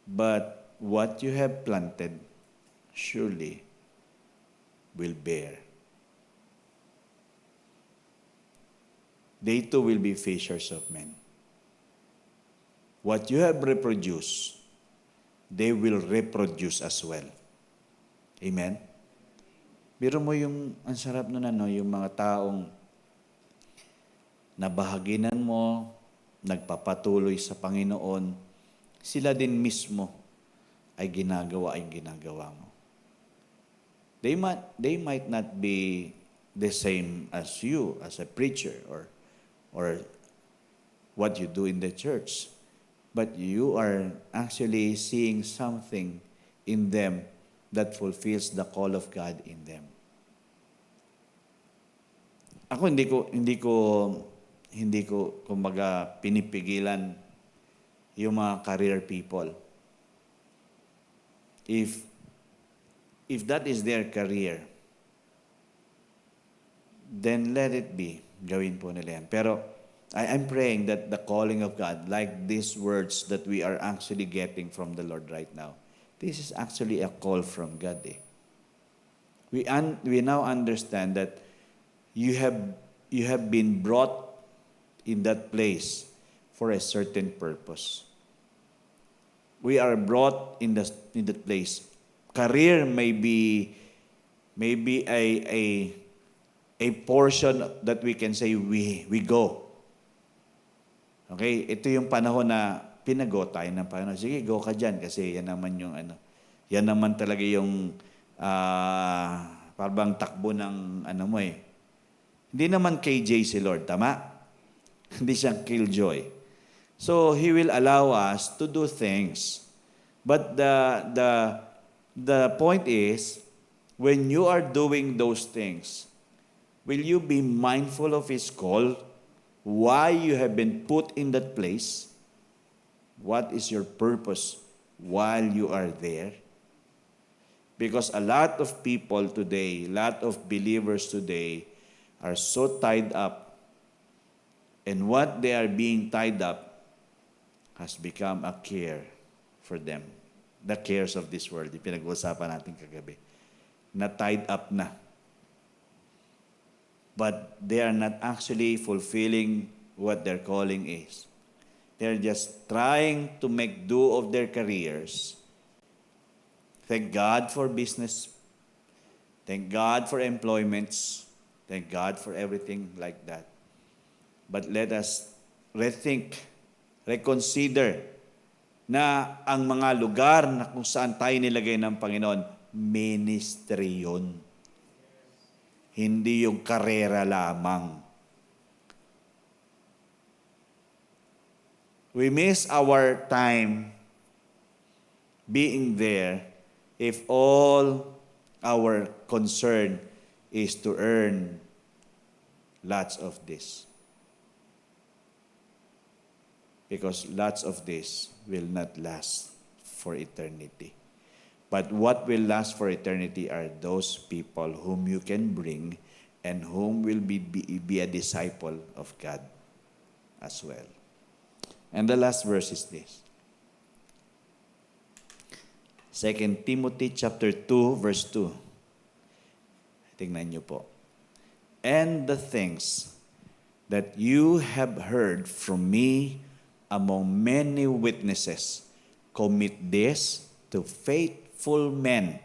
but what you have planted surely will bear. They too will be fishers of men. What you have reproduced, they will reproduce as well. Amen? Biro mo yung, ang sarap nun yung mga taong nabahaginan mo, nagpapatuloy sa Panginoon, sila din mismo ay ginagawa mo. They might not be the same as you, as a preacher, or what you do in the church. But you are actually seeing something in them that fulfills the call of God in them. Ako hindi ko kumbaga pinipigilan yung mga career people. If that is their career, then let it be. Gawin po nila yan. Pero I'm praying that the calling of God, like these words that we are actually getting from the Lord right now, this is actually a call from God. We now understand that you have been brought in that place for a certain purpose. We are brought in that place. Career may be a portion that we can say we go. Okay, ito yung panahon na pinago tayo ng Panginoon. Sige, go ka dyan kasi yan naman yung yan naman talaga yung parang takbo ng mo eh. Hindi naman KJ si Lord, tama? Hindi siyang killjoy. So, He will allow us to do things But the point is, when you are doing those things, will you be mindful of His call? Why you have been put in that place? What is your purpose while you are there? Because a lot of people today, a lot of believers today are so tied up, and what they are being tied up has become a care for them. The cares of this world, yung pinag-uusapan natin kagabi, na tied up na. But they are not actually fulfilling what their calling is. They're just trying to make do of their careers. Thank God for business. Thank God for employments. Thank God for everything like that. But let us rethink, reconsider na ang mga lugar na kung saan tayo nilagay ng Panginoon, ministry yun. Hindi yung karera lamang. We miss our time being there if all our concern is to earn lots of this. Because lots of this will not last for eternity. But what will last for eternity are those people whom you can bring and whom will be a disciple of God as well. And the last verse is this. 2 Timothy chapter 2, verse 2. Tingnan niyo po. And the things that you have heard from me among many witnesses, commit this to faithful men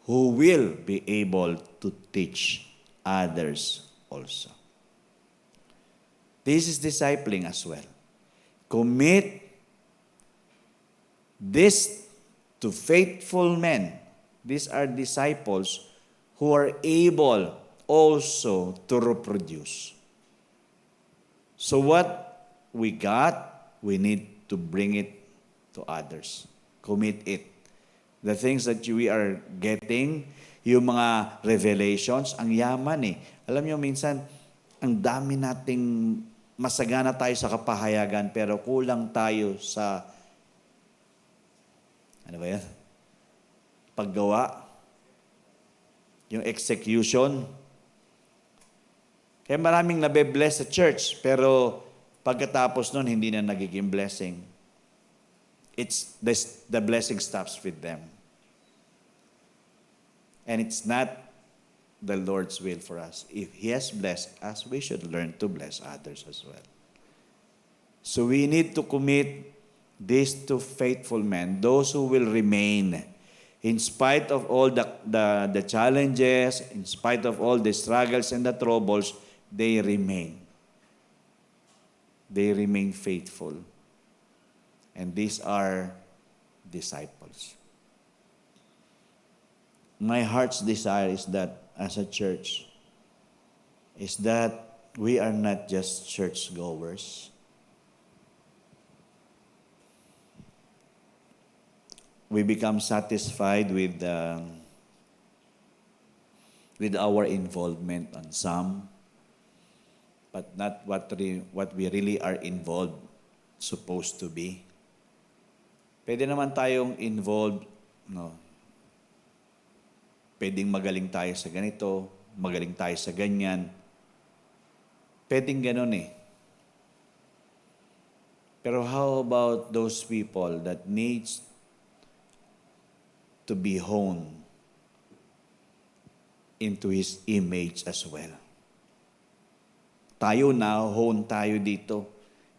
who will be able to teach others also. This is discipling as well. Commit this to faithful men. These are disciples who are able also to reproduce. So what we got, we need to bring it to others. Commit it. The things that we are getting, yung mga revelations, ang yaman eh. Alam niyo, minsan, ang dami nating masagana tayo sa kapahayagan, pero kulang tayo sa ano ba yan? Paggawa. Yung execution. Kaya maraming nabe-bless sa church, pero pagkatapos nun, hindi na nagiging blessing. It's the blessing stops with them. And it's not the Lord's will for us. If He has blessed us, we should learn to bless others as well. So we need to commit this to faithful men, those who will remain in spite of all the challenges, in spite of all the struggles and the troubles, they remain. They remain faithful. And these are disciples. My heart's desire is that as a church, is that we are not just church goers. We become satisfied with our involvement on some, but not what we really are involved, supposed to be. Pwede naman tayong involved, no? Pwedeng magaling tayo sa ganito, magaling tayo sa ganyan. Pwedeng ganun eh. Pero how about those people that needs to be honed into His image as well? Tayo na, hone tayo dito.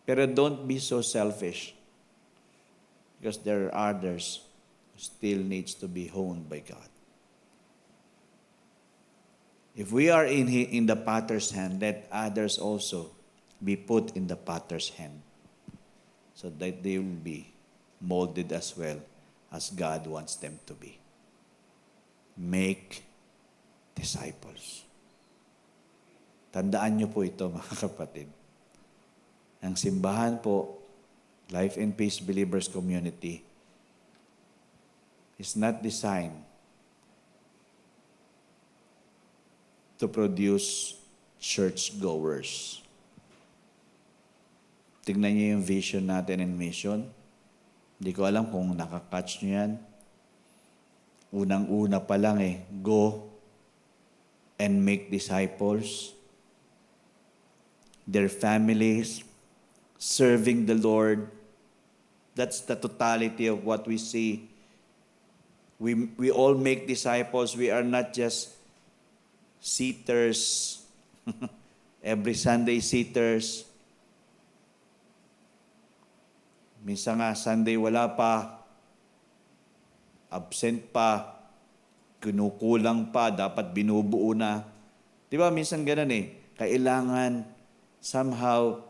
Pero don't be so selfish. Because there are others who still needs to be honed by God. If we are in the potter's hand, let others also be put in the potter's hand so that they will be molded as well as God wants them to be. Make disciples. Tandaan niyo po ito, mga kapatid. Ang simbahan po, Life and Peace Believers Community, is not designed to produce church-goers. Tignan niyo yung vision natin and mission. Hindi ko alam kung nakakatch niyo yan. Unang-una pa lang go and make disciples, their families, serving the Lord. That's the totality of what we see. We all make disciples. We are not just seaters, every Sunday seaters. Minsan nga, Sunday wala pa, absent pa, kinukulang pa, dapat binubuo na. Di ba, minsan ganun kailangan somehow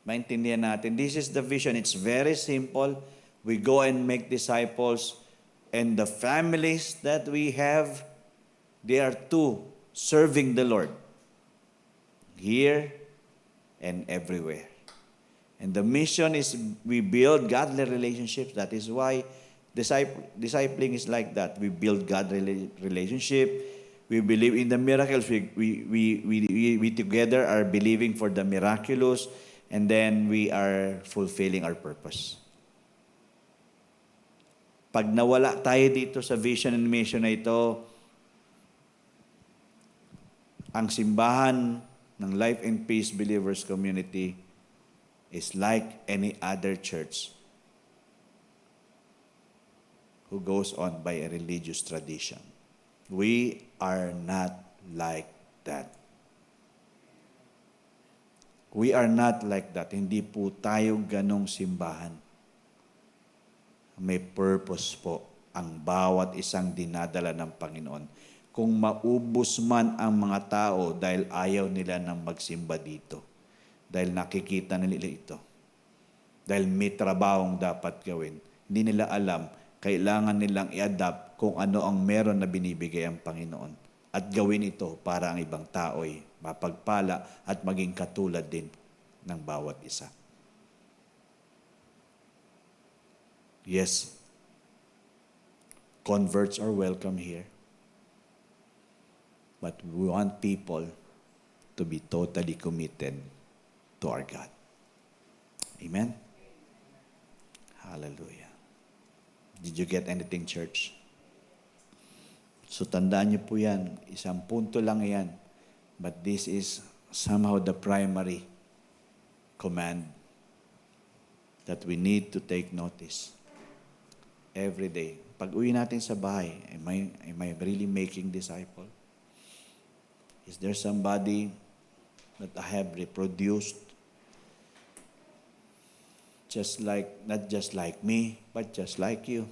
maintindihan natin. This is the vision. It's very simple. We go and make disciples, and the families that we have, they are too serving the Lord here and everywhere. And the mission is we build godly relationships. That is why discipling is like that. We build godly relationship. We believe in the miracles. We together are believing for the miraculous, and then we are fulfilling our purpose. Pag nawala tayo dito sa vision and mission na ito, ang simbahan ng Life and Peace Believers Community is like any other church who goes on by a religious tradition. We are not like that. We are not like that. Hindi po tayo ganong simbahan. May purpose po ang bawat isang dinadala ng Panginoon. Kung maubos man ang mga tao dahil ayaw nila nang magsimba dito, dahil nakikita nila ito, dahil may trabahong dapat gawin, hindi nila alam, kailangan nilang i-adapt kung ano ang meron na binibigay ang Panginoon at gawin ito para ang ibang tao'y mapagpala at maging katulad din ng bawat isa. Yes, converts are welcome here. But we want people to be totally committed to our God. Amen? Hallelujah. Did you get anything, church? So tandaan niyo po yan. Isang punto lang yan. But this is somehow the primary command that we need to take notice every day. Pag uwi natin sa bahay, am I really making disciple? Is there somebody that I have reproduced not just like me, but just like you?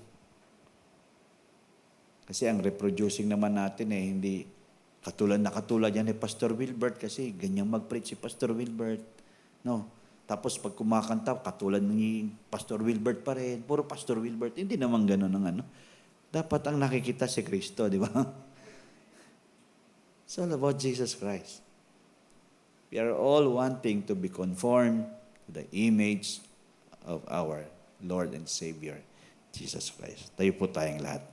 Kasi ang reproducing naman natin hindi katulad yan ni Pastor Wilbert kasi ganyang mag-preach si Pastor Wilbert. No. Tapos pag kumakanta, katulad ni Pastor Wilbert pa rin. Puro Pastor Wilbert. Hindi naman gano'n ang Dapat ang nakikita si Kristo, di ba? It's all about Jesus Christ. We are all wanting to be conformed to the image of our Lord and Savior, Jesus Christ. Tayo po tayong lahat.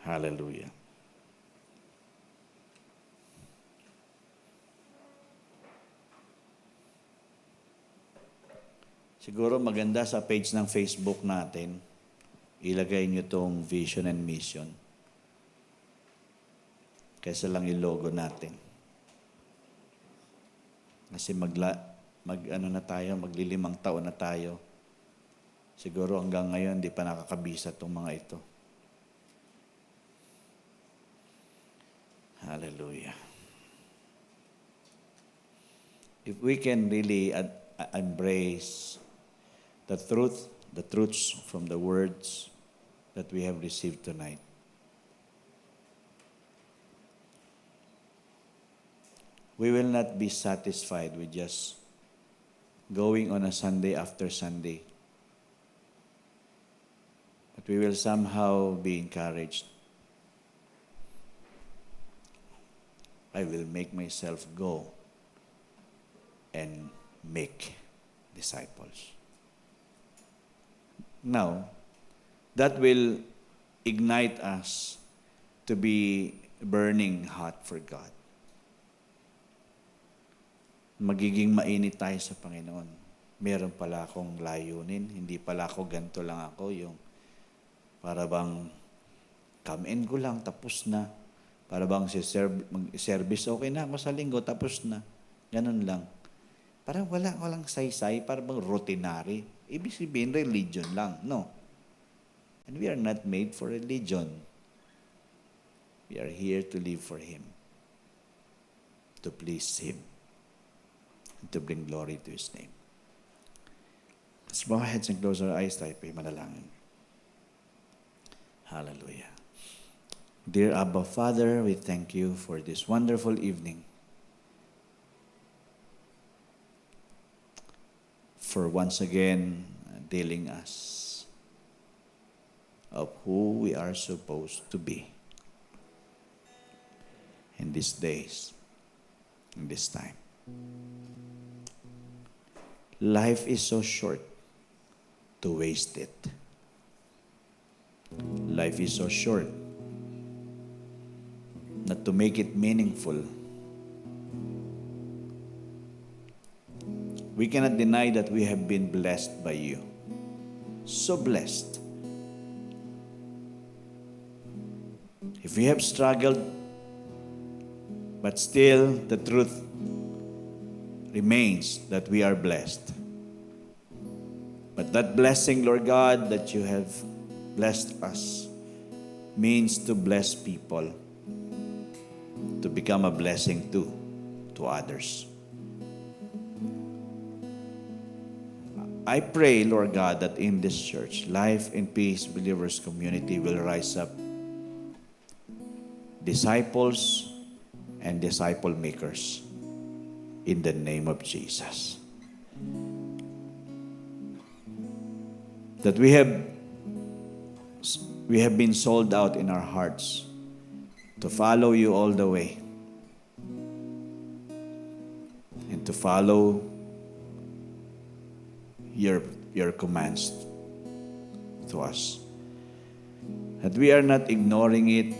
Hallelujah. Siguro maganda sa page ng Facebook natin, ilagay nyo tong vision and mission. Kaysa lang yung logo natin. Kasi maglilimang taon na tayo. Siguro hanggang ngayon, di pa nakakabisa itong mga ito. Hallelujah. If we can really embrace the truths from the words that we have received tonight, we will not be satisfied with just going on a Sunday after Sunday. But we will somehow be encouraged. I will make myself go and make disciples. Now, that will ignite us to be burning hot for God. Magiging mainit tayo sa Panginoon. Meron pala akong layunin, hindi pala ako ganito lang ako, yung para bang come in ko lang, tapos na. Para bang service, okay na ako sa linggo, tapos na. Ganun lang. Parang walang saysay, parang bang routinary. Ibig sabihin, religion lang. No. And we are not made for religion. We are here to live for Him. To please Him. And to bring glory to His name. Let's bow our heads and close our eyes. Tayo po'y manalangin. Hallelujah. Dear Abba Father, we thank you for this wonderful evening. For once again telling us of who we are supposed to be in these days, in this time. Life is so short to waste it. Life is so short not to make it meaningful. We cannot deny that we have been blessed by you. So blessed. If we have struggled, but still the truth remains that we are blessed. But that blessing, Lord God, that you have blessed us means to bless people, to become a blessing to others. I pray, Lord God, that in this church, Life and Peace Believers Community will rise up disciples and disciple makers in the name of Jesus. That we have been sold out in our hearts to follow you all the way and to follow your commands to us. That we are not ignoring it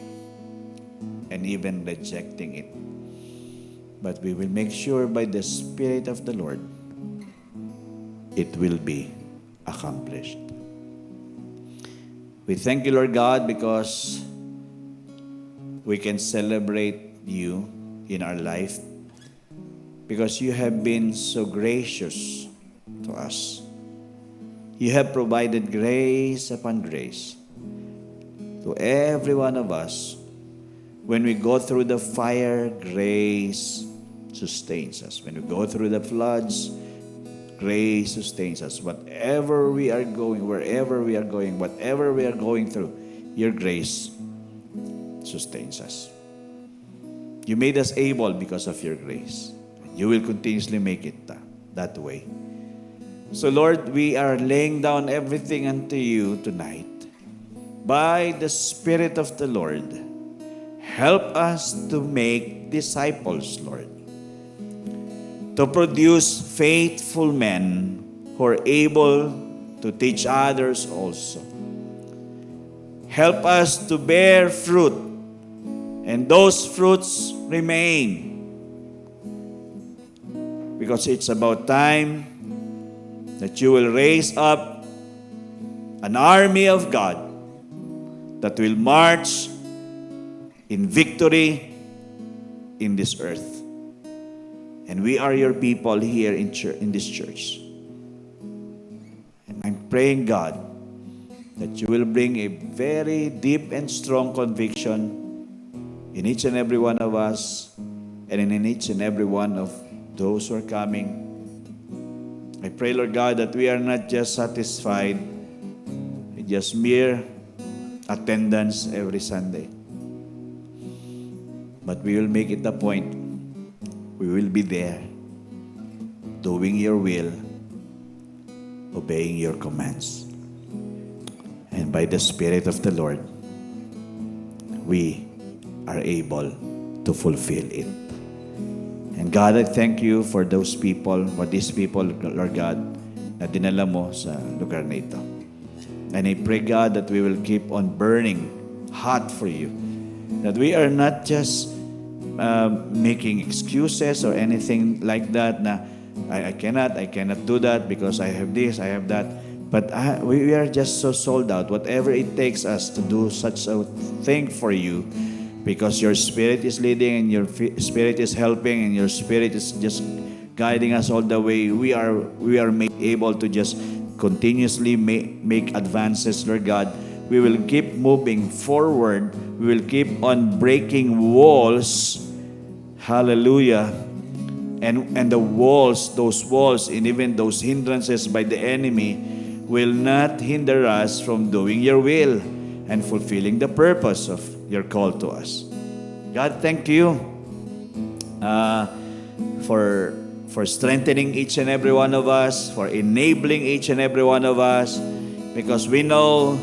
and even rejecting it, but we will make sure by the Spirit of the Lord it will be accomplished. We thank you, Lord God, because we can celebrate you in our life, because you have been so gracious to us. You have provided grace upon grace to every one of us. When we go through the fire, grace sustains us. When we go through the floods, grace sustains us. Whatever we are going, wherever we are going, whatever we are going through, your grace sustains us. You made us able because of your grace. You will continuously make it that way. So Lord, we are laying down everything unto you tonight. By the Spirit of the Lord, help us to make disciples, Lord. To produce faithful men who are able to teach others also. Help us to bear fruit, and those fruits remain. Because it's about time that you will raise up an army of God that will march in victory in this earth. And we are your people here in this church. And I'm praying, God, that you will bring a very deep and strong conviction in each and every one of us, and in each and every one of those who are coming. I pray, Lord God, that we are not just satisfied with just mere attendance every Sunday, but we will make it a point. We will be there, doing your will, obeying your commands. And by the Spirit of the Lord, we are able to fulfill it. And God, I thank you for those people, for these people, Lord God, na dinala mo sa lugar na ito. And I pray, God, that we will keep on burning hot for you. That we are not just making excuses or anything like that. Na, I cannot do that because I have this, I have that. But we are just so sold out. Whatever it takes us to do such a thing for you, because your Spirit is leading and your Spirit is helping and your Spirit is just guiding us all the way. We are made able to just continuously make advances, Lord God. We will keep moving forward. We will keep on breaking walls. Hallelujah. And the walls, those walls, and even those hindrances by the enemy will not hinder us from doing your will and fulfilling the purpose of your call to us. God, thank you for strengthening each and every one of us, for enabling each and every one of us, because we know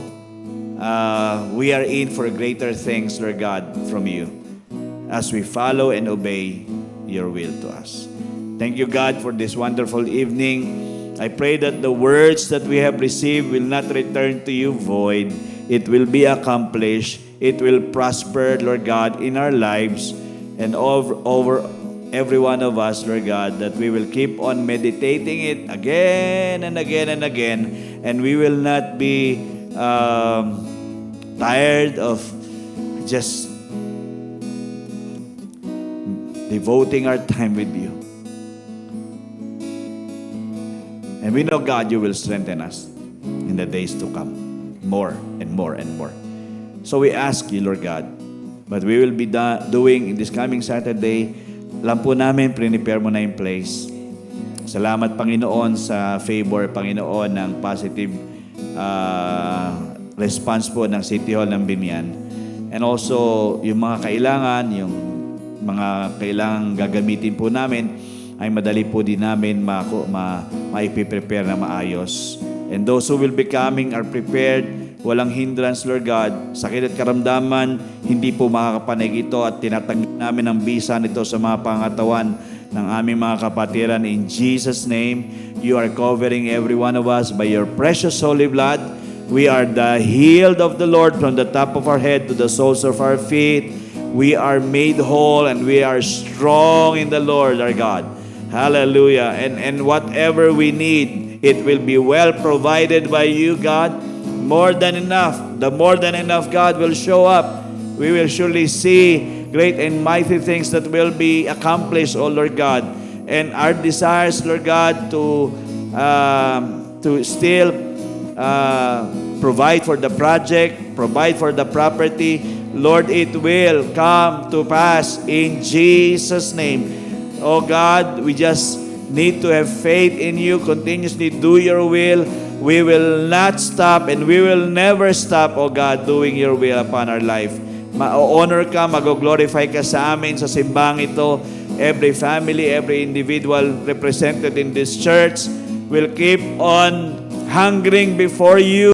we are in for greater things, Lord God, from you, as we follow and obey your will to us. Thank you, God, for this wonderful evening. I pray that the words that we have received will not return to you void. It will be accomplished. It will prosper, Lord God, in our lives and over every one of us, Lord God, that we will keep on meditating it again and again and again, and we will not be tired of just devoting our time with you. And we know, God, you will strengthen us in the days to come, more and more and more. So we ask you, Lord God, but we will be doing in this coming Saturday, alam po namin, prepare mo na yung place. Salamat, Panginoon, sa favor, Panginoon, ng positive response po ng City Hall ng Bimian. And also, yung mga kailangan, yung mga kailangan gagamitin po namin, ay madali po din namin maipiprepare na maayos. And those who will be coming are prepared, walang hindrance, Lord God. Sakit at karamdaman, hindi po makakapanig ito at tinatanggap namin ang bisa nito sa mga pangatawan ng aming mga kapatiran. In Jesus' name, you are covering every one of us by your precious holy blood. We are the healed of the Lord from the top of our head to the soles of our feet. We are made whole and we are strong in the Lord our God. Hallelujah. And whatever we need, it will be well provided by you, God. More than enough. The more than enough, God, will show up. We will surely see great and mighty things that will be accomplished, oh Lord God. And our desires, Lord God, to still provide for the project, provide for the property, Lord, it will come to pass in Jesus' name. Oh God, we just need to have faith in you, continuously do your will. We will not stop and we will never stop, oh God, doing your will upon our life. Ma-honor ka, mag-glorify ka sa amin sa simbang ito. Every family, every individual represented in this church will keep on hungering before you,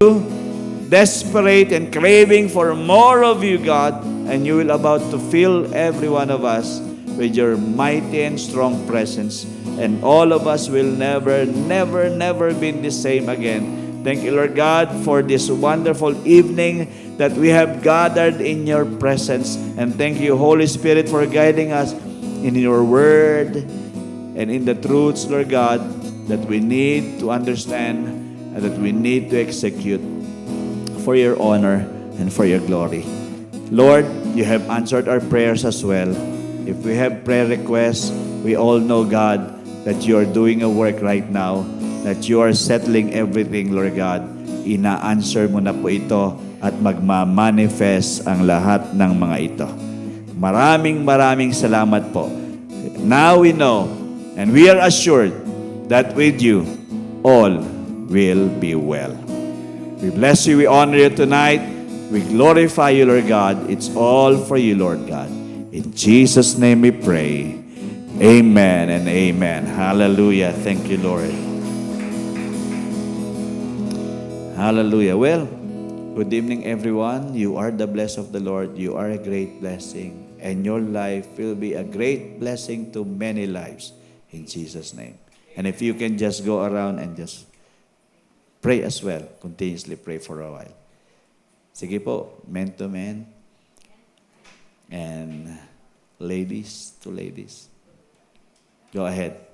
desperate and craving for more of you, God. And you will about to fill every one of us with your mighty and strong presence. And all of us will never be the same again. Thank you, Lord God, for this wonderful evening that we have gathered in your presence. And thank you, Holy Spirit, for guiding us in your word and in the truths, Lord God, that we need to understand and that we need to execute for your honor and for your glory. Lord, you have answered our prayers as well. If we have prayer requests, we all know, God, that you are doing a work right now, that you are settling everything, Lord God. Ina-answer mo na po ito at magma-manifest ang lahat ng mga ito. Maraming salamat po. Now we know and we are assured that with you, all will be well. We bless you, we honor you tonight. We glorify you, Lord God. It's all for you, Lord God. In Jesus' name we pray. Amen and amen. Hallelujah. Thank you, Lord. Hallelujah. Well, good evening, everyone. You are the blessed of the Lord. You are a great blessing. And your life will be a great blessing to many lives. In Jesus' name. And if you can just go around and just pray as well. Continuously pray for a while. Sige po, men to men. And ladies to ladies. Go ahead.